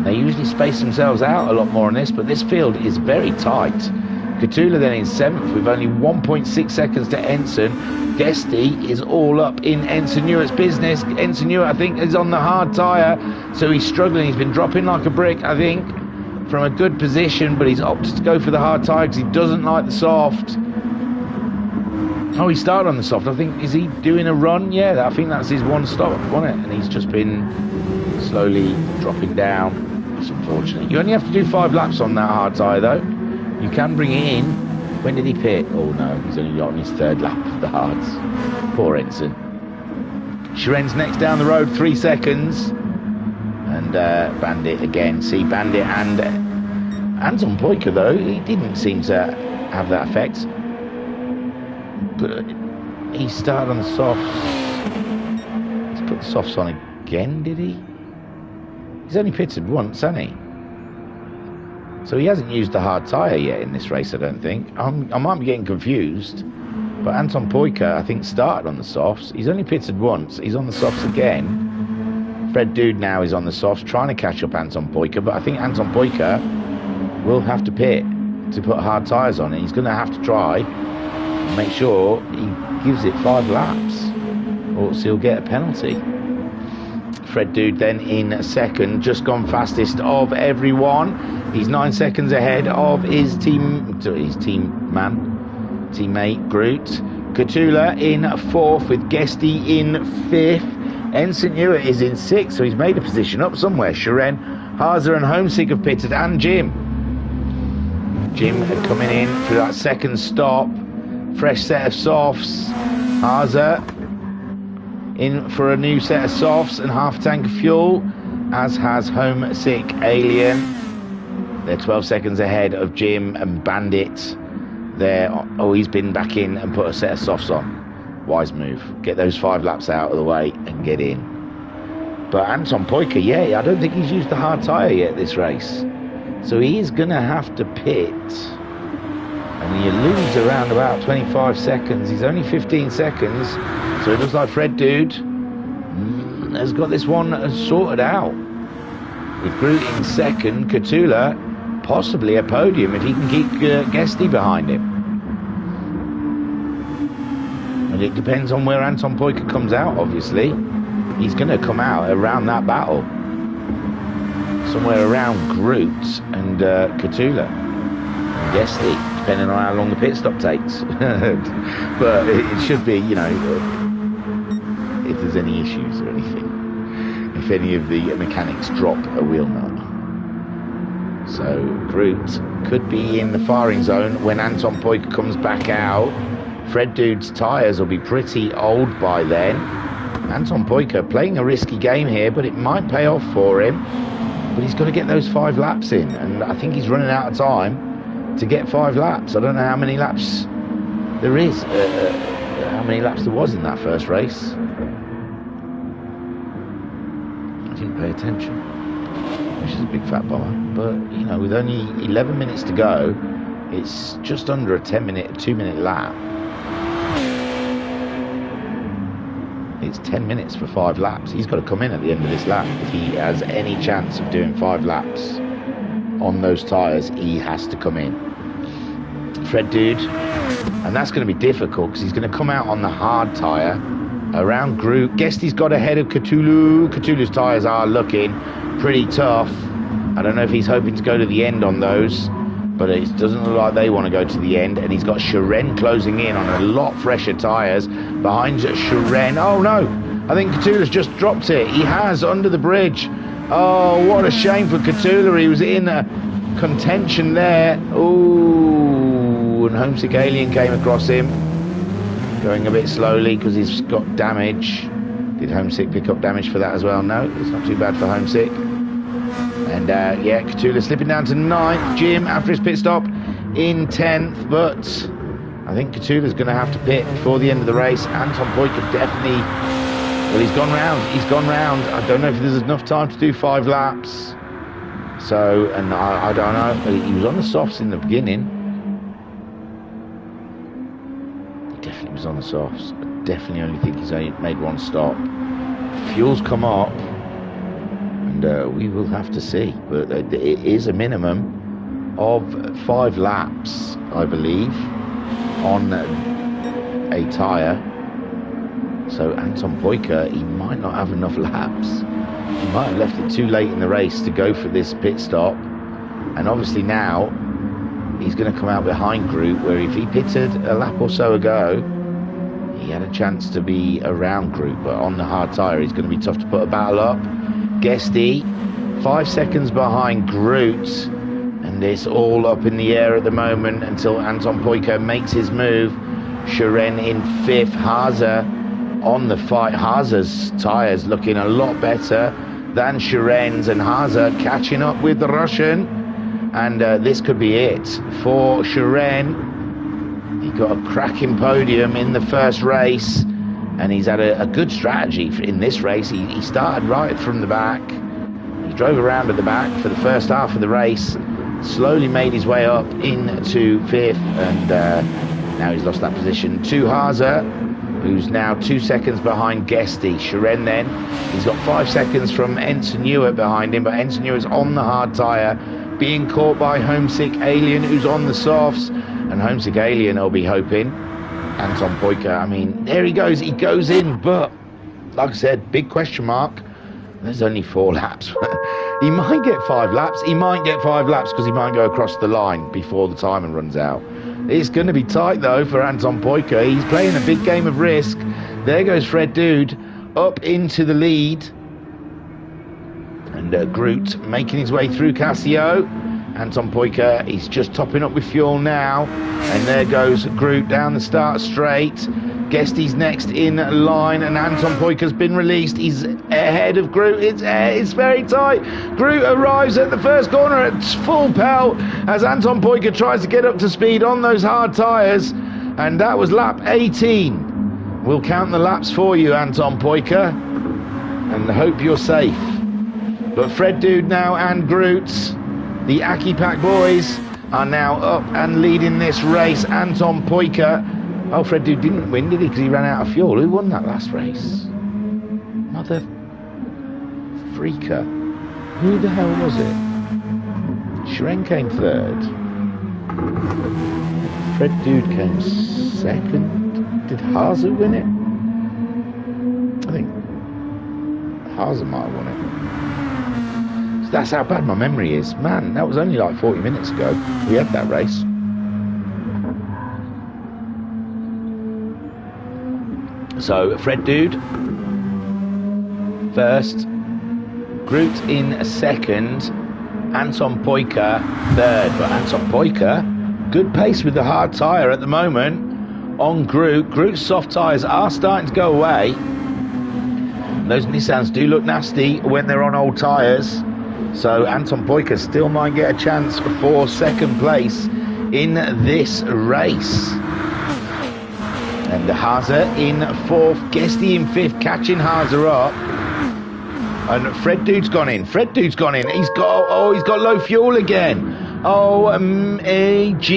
They usually space themselves out a lot more on this, but this field is very tight. Cthulhu then in 7th with only 1.6 seconds to Ensign. Guesty is all up in Ensign Hewitt's business. Ensign Hewitt, I think, is on the hard tyre, so he's struggling. He's been dropping like a brick, I think, from a good position, but he's opted to go for the hard tyre because he doesn't like the soft. Oh, he started on the soft. I think, is he doing a run? Yeah, I think that's his one stop, wasn't it? And he's just been slowly dropping down. It's unfortunate. You only have to do 5 laps on that hard tyre, though. You can bring it in. When did he pit? Oh, no, he's only got on his 3rd lap of the hards. Poor Ensign. Shiren's next down the road, 3 seconds. And Bandit again. See, Bandit and Anton Poika, though, he didn't seem to have that effect. But he started on the softs. He's put the softs on again, did he? He's only pitted once, hasn't he? So he hasn't used the hard tyre yet in this race, I don't think. I might be getting confused. But Anton Poika, I think, started on the softs. He's only pitted once. He's on the softs again Fred Dude now is on the softs, trying to catch up Anton Poika, but I think Anton Poika will have to pit to put hard tyres on it. He's going to have to try and make sure he gives it 5 laps, or else he'll get a penalty. Fred Dude then in second, just gone fastest of everyone. He's 9 seconds ahead of his teammate Groot. Katula in fourth with Guesty in fifth. Ensign Hewitt is in sixth, so he's made a position up somewhere. Sharon, Haza and Homesick have pitted, and Jim coming in for that second stop. Fresh set of softs. Haza in for a new set of softs and half a tank of fuel, as has Homesick Alien. They're 12 seconds ahead of Jim and Bandit. He's been back in and put a set of softs on. Wise move. Get those 5 laps out of the way and get in. But Anton Poika, I don't think he's used the hard tyre yet this race. So he is going to have to pit. And you lose around about 25 seconds. He's only 15 seconds. So it looks like Fred Dude has got this one sorted out. With Groot in second, Katula possibly a podium if he can keep Guesty behind him. And it depends on where Anton Poika comes out, obviously. He's going to come out around that battle. Somewhere around Groot and Katula. And Guesty, depending on how long the pit stop takes. But it should be, if there's any issues or anything. If any of the mechanics drop a wheel nut. So Groot could be in the firing zone when Anton Poika comes back out. Fred Dude's tyres will be pretty old by then. Anton Poika playing a risky game here, but it might pay off for him. But he's got to get those 5 laps in, and I think he's running out of time to get 5 laps. I don't know how many laps there is, how many laps there was in that first race. I didn't pay attention, which is a big fat bummer. But, with only 11 minutes to go, it's just under a 2-minute lap. It's 10 minutes for 5 laps. He's got to come in at the end of this lap. If he has any chance of doing 5 laps on those tyres, he has to come in. Fred Dude. And that's going to be difficult because he's going to come out on the hard tyre around Groot. Guesty's got ahead of Cthulhu. Cthulhu's tyres are looking pretty tough. I don't know if he's hoping to go to the end on those, but it doesn't look like they want to go to the end. And he's got Sharon closing in on a lot fresher tyres behind Sharon. Oh no, I think Cthulhu's just dropped it. He has, under the bridge. Oh, what a shame for Cthulhu. He was in a contention there. Ooh, and Homesick Alien came across him, going a bit slowly because he's got damage. Did Homesick pick up damage for that as well? No, it's not too bad for Homesick. And Cthulhu slipping down to 9th. Jim, after his pit stop, in 10th. But I think Cthulhu's going to have to pit before the end of the race. Anton Poika definitely... Well, he's gone round. I don't know if there's enough time to do 5 laps. So, and I don't know. He was on the softs in the beginning. He definitely was on the softs. I definitely only think he's only made 1 stop. Fuel's come up. And we will have to see. But it is a minimum of 5 laps, I believe, on a tyre. So Anton Poika, he might not have enough laps. He might have left it too late in the race to go for this pit stop. And obviously now he's going to come out behind Groot, where if he pitted a lap or so ago, he had a chance to be around Groot. But on the hard tyre, he's going to be tough to put a battle up. Guesty 5 seconds behind Groot, and it's all up in the air at the moment until Anton Poika makes his move. Sharon in 5th. Haza on the fight. Haza's tyres looking a lot better than Sharon's, and Haza catching up with the Russian, and this could be it for Sharon. He got a cracking podium in the first race, and he's had a good strategy in this race. He started right from the back. He drove around at the back for the first half of the race, slowly made his way up into 5th, and now he's lost that position to Haza. who's now 2 seconds behind Guesty. Shiren then, he's got 5 seconds from Ensign Ewart behind him, but Ensign Ewart's on the hard tyre, being caught by Homesick Alien, who's on the softs, and Homesick Alien will be hoping. Anton Poika, I mean, there he goes in, but like I said, big question mark. There's only 4 laps. He might get 5 laps. He might get 5 laps because he might go across the line before the timer runs out. It's going to be tight, though, for Anton Poika. He's playing a big game of risk. There goes Fred Dude up into the lead. And Groot making his way through Casio. Anton Poika, he's just topping up with fuel now. And there goes Groot down the start straight. Guesty's next in line, and Anton Poika's been released. He's ahead of Groot. It's very tight. Groot arrives at the first corner at full pelt as Anton Poika tries to get up to speed on those hard tyres, and that was lap 18. We'll count the laps for you, Anton Poika, and hope you're safe. But Fred Dude now and Groot, the Aki Pack boys, are now up and leading this race. Anton Poika. Oh, Fred Dude didn't win, did he? Because he ran out of fuel. Who won that last race? Mother freaker. Who the hell was it? Shiren came 3rd. Fred Dude came 2nd. Did Haza win it? I think Haza might have won it. So that's how bad my memory is. Man, that was only like 40 minutes ago. We had that race. So Fred Dude first, Groot in 2nd, Anton Poika 3rd. But Anton Poika, good pace with the hard tyre at the moment on Groot. Groot's soft tyres are starting to go away. Those Nissans do look nasty when they're on old tyres. So Anton Poika still might get a chance for 2nd place in this race. And Haza in 4th, Guesty in 5th, catching Haza up. And Fred Dude's gone in. He's got low fuel again. OMG.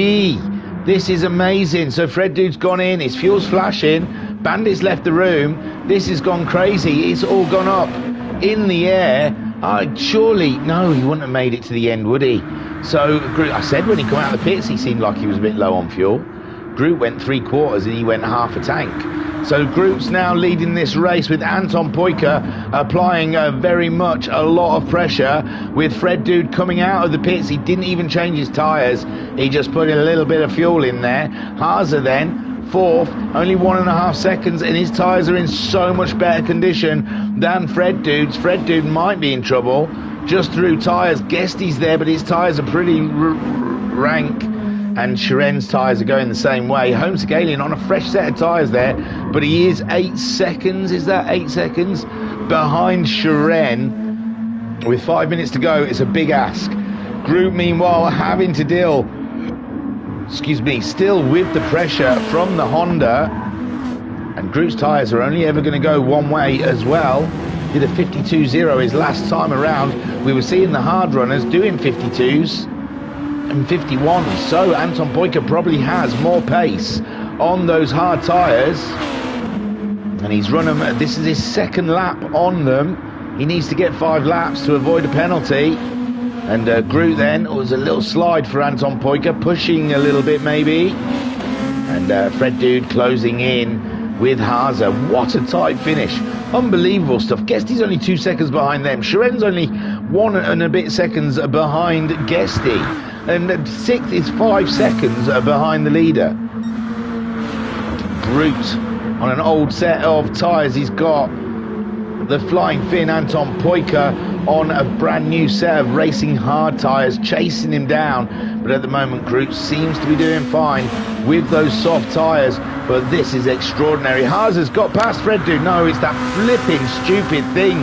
This is amazing. So Fred Dude's gone in. His fuel's flashing. Bandit's left the room. This has gone crazy. It's all gone up in the air. Surely, no, he wouldn't have made it to the end, would he? So I said when he came out of the pits, he seemed like he was a bit low on fuel. Groot went 3/4 and he went half a tank. So Groot's now leading this race with Anton Poika applying very much a lot of pressure with Fred Dude coming out of the pits. He didn't even change his tyres. He just put a little bit of fuel in there. Haza then 4th, only 1.5 seconds, and his tyres are in so much better condition than Fred Dude's. Fred Dude might be in trouble just through tyres. Guesty's there, but his tyres are pretty rank. And Shiren's tyres are going the same way. Homesick Alien on a fresh set of tyres there, but he is 8 seconds. Is that 8 seconds behind Shiren? With 5 minutes to go, it's a big ask. Groot, meanwhile, having to deal, still with the pressure from the Honda. And Groot's tyres are only ever going to go one way as well. Did a 52.0 his last time around. We were seeing the hard runners doing 52s. And 51s, so Anton Poika probably has more pace on those hard tyres, and he's run them. This is his 2nd lap on them. He needs to get 5 laps to avoid a penalty. And Groot then was a little slide for Anton Poika, pushing a little bit maybe, and Fred Dude closing in with Haza. What a tight finish, unbelievable stuff. Guesty's only 2 seconds behind them. Shiren's only 1 and a bit seconds behind Guesty. And 6th is 5 seconds behind the leader. Groot on an old set of tyres. He's got the Flying Fin Anton Poika on a brand new set of racing hard tyres, chasing him down. But at the moment, Groot seems to be doing fine with those soft tyres. But this is extraordinary. Haza's got past Fred Dude. No, it's that flipping stupid thing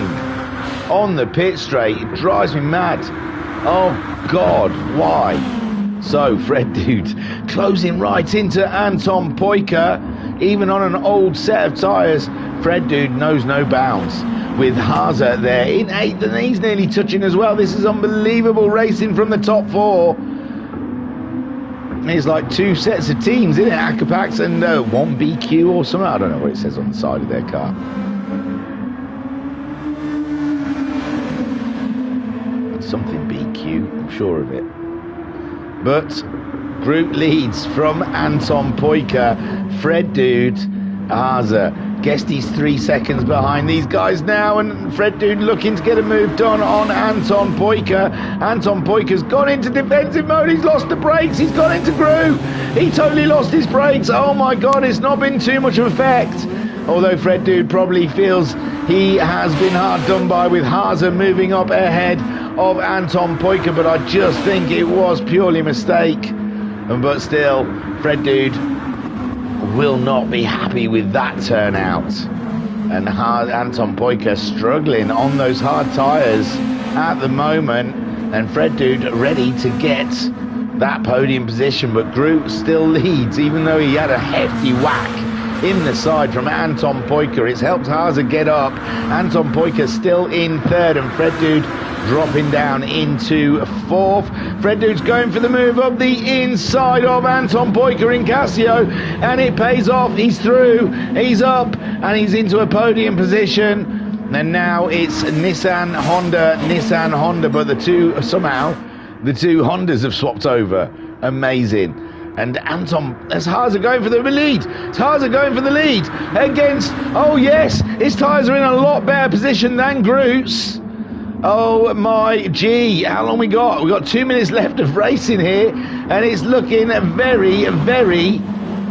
on the pit straight. It drives me mad. Oh God, why? So Fred Dude closing right into Anton Poika, even on an old set of tyres. Fred Dude knows no bounds with Haza there in 8th, and he's nearly touching as well. This is unbelievable racing from the top 4. There's like 2 sets of teams, isn't it? Akapax and 1 BQ or something. I don't know what it says on the side of their car. Something BQ, I'm sure of it. But group leads from Anton Poika, Fred Dude, Haase. Guessed he's 3 seconds behind these guys now, and Fred Dude looking to get a move done on Anton Poika. Anton Poika's gone into defensive mode. He's lost the brakes. He's gone into groove. He totally lost his brakes. Oh my God, it's not been too much of effect. Although Fred Dude probably feels he has been hard done by with Haase moving up ahead of Anton Poika, but I just think it was purely a mistake. But still, Fred Dude will not be happy with that turnout. And Anton Poika struggling on those hard tyres at the moment, and Fred Dude ready to get that podium position, but Groot still leads, even though he had a hefty whack in the side from Anton Poika. It's helped Haase get up. Anton Poika still in third, and Fred Dude dropping down into fourth. Fred Dude's going for the move up the inside of Anton Poika in Casio, and it pays off. He's through, he's up, and he's into a podium position. And now it's Nissan Honda, but the two Hondas have swapped over. Amazing. And Anton, as Haase going for the lead. It's Haase going for the lead against, oh yes, his tyres are in a lot better position than Groot's. Oh my gee, how long we got? We've got 2 minutes left of racing here, and it's looking very, very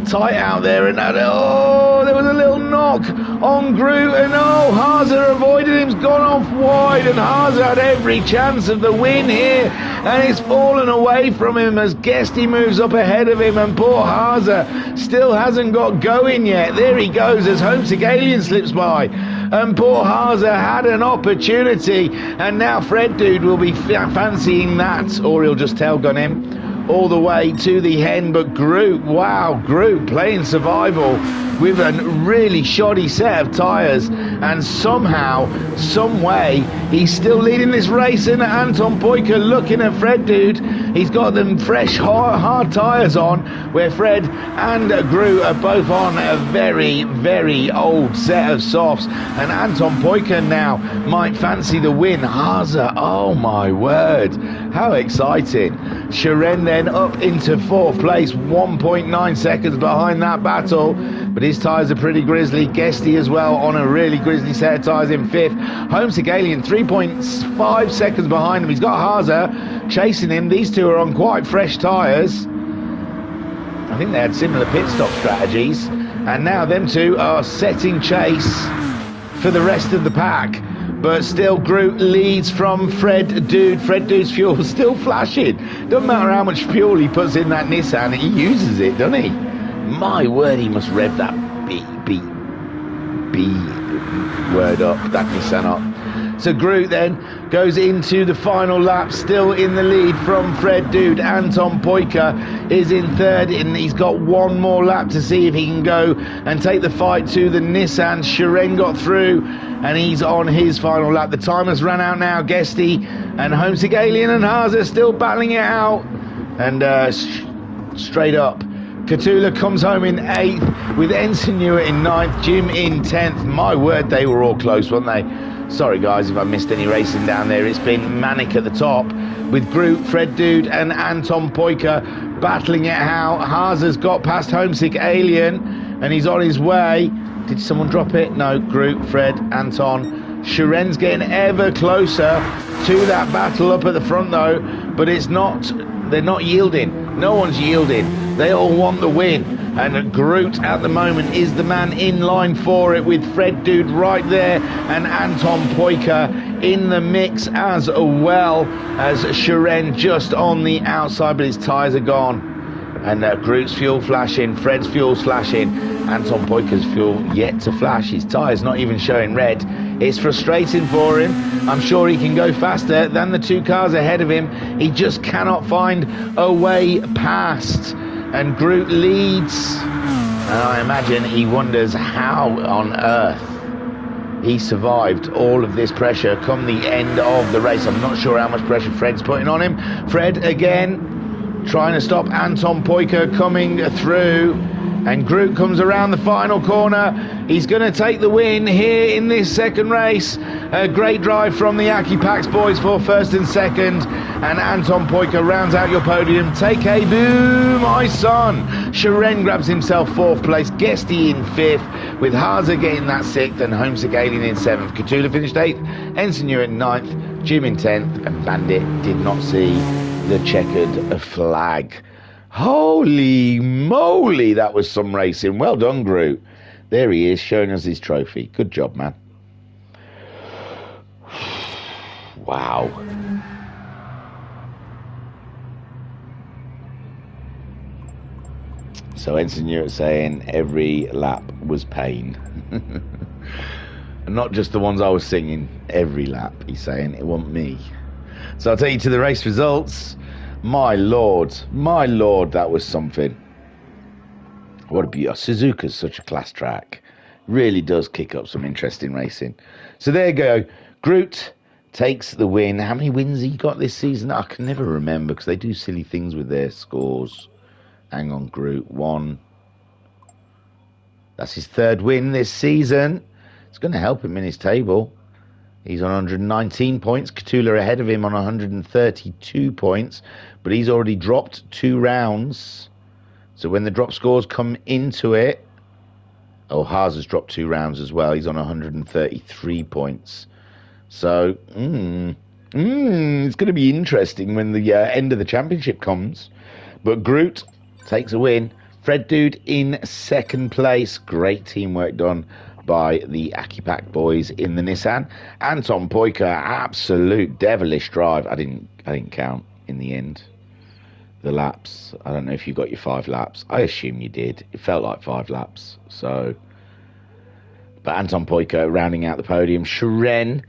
tight out there. And oh, there was a little knock on Groot, and oh, Haase avoided him. He's gone off wide, and Haase had every chance of the win here, and it's fallen away from him as Guesty moves up ahead of him, and poor Haase still hasn't got going yet. There he goes as Homesick Alien slips by. And poor Haase had an opportunity, and now Fred Dude will be fancying that, or he'll just tailgun him all the way to the end. But Groot, wow, Groot playing survival with a really shoddy set of tyres, and somehow, some way, he's still leading this race. And Anton Poika looking at Fred Dude, he's got them fresh hard tyres on, where Fred and Groot are both on a very, very old set of softs, and Anton Poika now might fancy the win. Haase, oh my word, how exciting. Shiren then up into fourth place, 1.9 seconds behind that battle, but his tyres are pretty grisly. Guesty as well on a really grisly set of tyres in fifth. Homesick Alien 3.5 seconds behind him. He's got Haase chasing him. These two are on quite fresh tyres. I think they had similar pit stop strategies, and now them two are setting chase for the rest of the pack. But still, Groot leads from Fred Dude. Fred Dude's fuel still flashing. Doesn't matter how much fuel he puts in that Nissan, he uses it, doesn't he? My word, he must rev that B word up, that Nissan up. So Groot then goes into the final lap, still in the lead from Fred Dude. Anton Poika is in third, and he's got one more lap to see if he can go and take the fight to the Nissan. Shiren got through, and he's on his final lap. The time has run out now. Guesty and Homesick Alien and Haase are still battling it out. And straight up, Katula comes home in 8th, with Ensign Newer in 9th, Jim in 10th. My word, they were all close, weren't they? Sorry guys if I missed any racing down there. It's been manic at the top, with Groot, Fred Dude and Anton Poika battling it out. Haase's got past Homesick Alien, and he's on his way. Did someone drop it? No. Groot, Fred, Anton. Shiren's getting ever closer to that battle up at the front though, but it's not, they're not yielding. No one's yielding. They all want the win, and Groot at the moment is the man in line for it, with Fred Dude right there and Anton Poika in the mix as well, as Shiren just on the outside, but his tyres are gone. And Groot's fuel flashing, Fred's fuel's flashing, Anton Poika's fuel yet to flash. His tyre's not even showing red. It's frustrating for him. I'm sure he can go faster than the two cars ahead of him. He just cannot find a way past. And Groot leads. And I imagine he wonders how on earth he survived all of this pressure come the end of the race. I'm not sure how much pressure Fred's putting on him. Fred again. trying to stop Anton Poika coming through. And Groot comes around the final corner. He's going to take the win here in this second race. A great drive from the Aki Pax boys for first and second. And Anton Poika rounds out your podium. Take a boo, my son. Sharen grabs himself fourth place. Guesty in fifth, with Haza getting that sixth and Homesick Alien in seventh. Cthulhu finished eighth. Ensign in ninth. Jim in 10th. And Bandit did not see the checkered flag. Holy moly, that was some racing. Well done, Groot. There he is, showing us his trophy. Good job, man. Wow. So Ensign Ewart saying every lap was pain. And not just the ones I was singing. Every lap, he's saying. It wasn't me. So I'll take you to the race results. My lord, that was something. What a beauty. Suzuka's such a class track. Really does kick up some interesting racing. So there you go. Groot takes the win. How many wins he got this season? I can never remember because they do silly things with their scores. Hang on, Groot. 1. That's his third win this season. It's going to help him in his table. He's on 119 points. Cthulhu ahead of him on 132 points. But he's already dropped 2 rounds. So when the drop scores come into it... Oh, Haas has dropped 2 rounds as well. He's on 133 points. So, it's going to be interesting when the end of the championship comes. But Groot takes a win. Fred Dude in second place. Great teamwork done by the Aki Pack boys in the Nissan. Anton Poika, absolute devilish drive. I didn't count in the end the laps. I don't know if you got your 5 laps. I assume you did. It felt like 5 laps. So, but Anton Poika rounding out the podium. Sharen,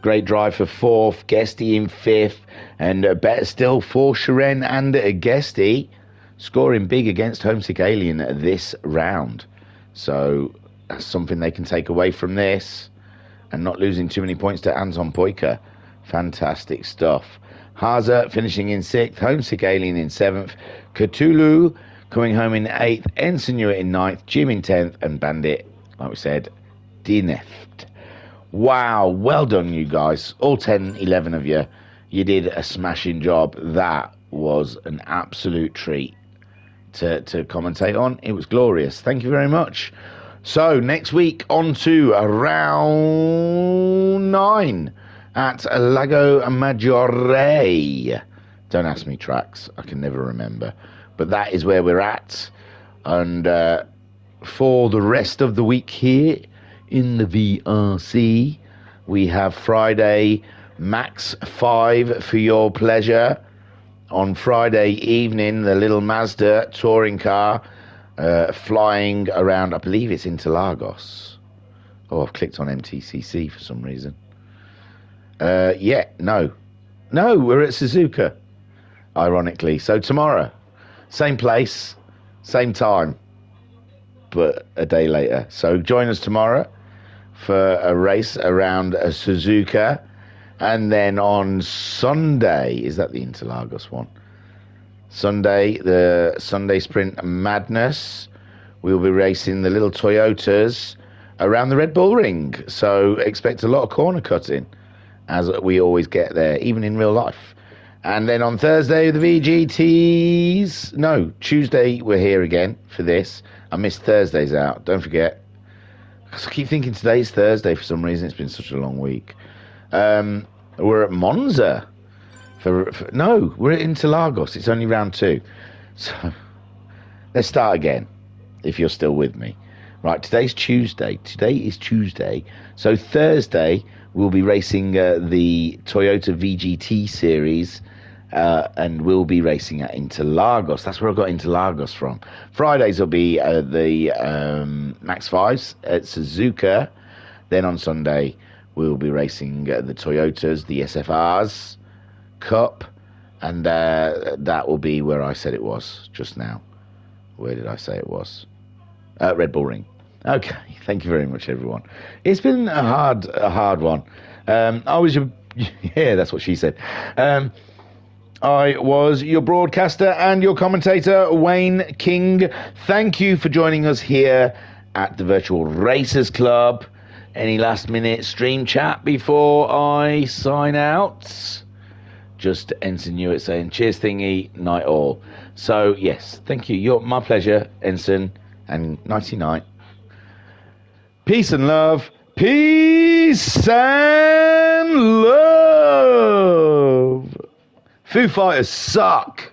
great drive for 4th. Guesty in 5th, and better still for Sharen and Guesty, scoring big against Homesick Alien this round. So that's something they can take away from this, and not losing too many points to Anton Poika. Fantastic stuff. Haza finishing in 6th, Homesick Alien in 7th, Cthulhu coming home in 8th, Ensign Ewart in 9th, Jim in 10th, and Bandit, like we said, DNF'd. Wow, well done, you guys. All 10, 11 of you. You did a smashing job. That was an absolute treat to commentate on. It was glorious. Thank you very much. So, next week, on to round 9 at Lago Maggiore. Don't ask me tracks. I can never remember. But that is where we're at. And for the rest of the week here in the VRC, we have Friday Max 5 for your pleasure. On Friday evening, the little Mazda touring car flying around, I believe it's Interlagos. Oh, I've clicked on MTCC for some reason. No, we're at Suzuka, ironically. So tomorrow, same place, same time, but a day later. So join us tomorrow for a race around Suzuka. And then on Sunday, is that the Interlagos one? Sunday, the Sunday Sprint Madness. We'll be racing the little Toyotas around the Red Bull Ring. So expect a lot of corner cutting, as we always get there, even in real life. And then on Thursday, the VGTs. No, Tuesday, we're here again for this. I missed Thursdays out. Don't forget. I keep thinking today's Thursday for some reason. It's been such a long week. We're at Monza. No, we're at Interlagos. It's only round 2. So let's start again, if you're still with me. Right, today's Tuesday. Today is Tuesday. So Thursday, we'll be racing the Toyota VGT series, and we'll be racing at Interlagos. That's where I got Interlagos from. Fridays will be the Max 5s at Suzuka. Then on Sunday, we'll be racing the Toyotas, the SFRs Cup, and that will be where I said it was just now. Where did I say it was? Red Bull Ring. Okay, thank you very much, everyone. It's been a hard one. Yeah, that's what she said. I was your broadcaster and your commentator, Wayne King. Thank you for joining us here at the Virtual Racers Club. Any last minute stream chat before I sign out? Just Ensign Hewitt saying, cheers thingy, night all. So, yes, thank you. My pleasure, Ensign, and nighty night. Peace and love. Peace and love. Foo Fighters suck.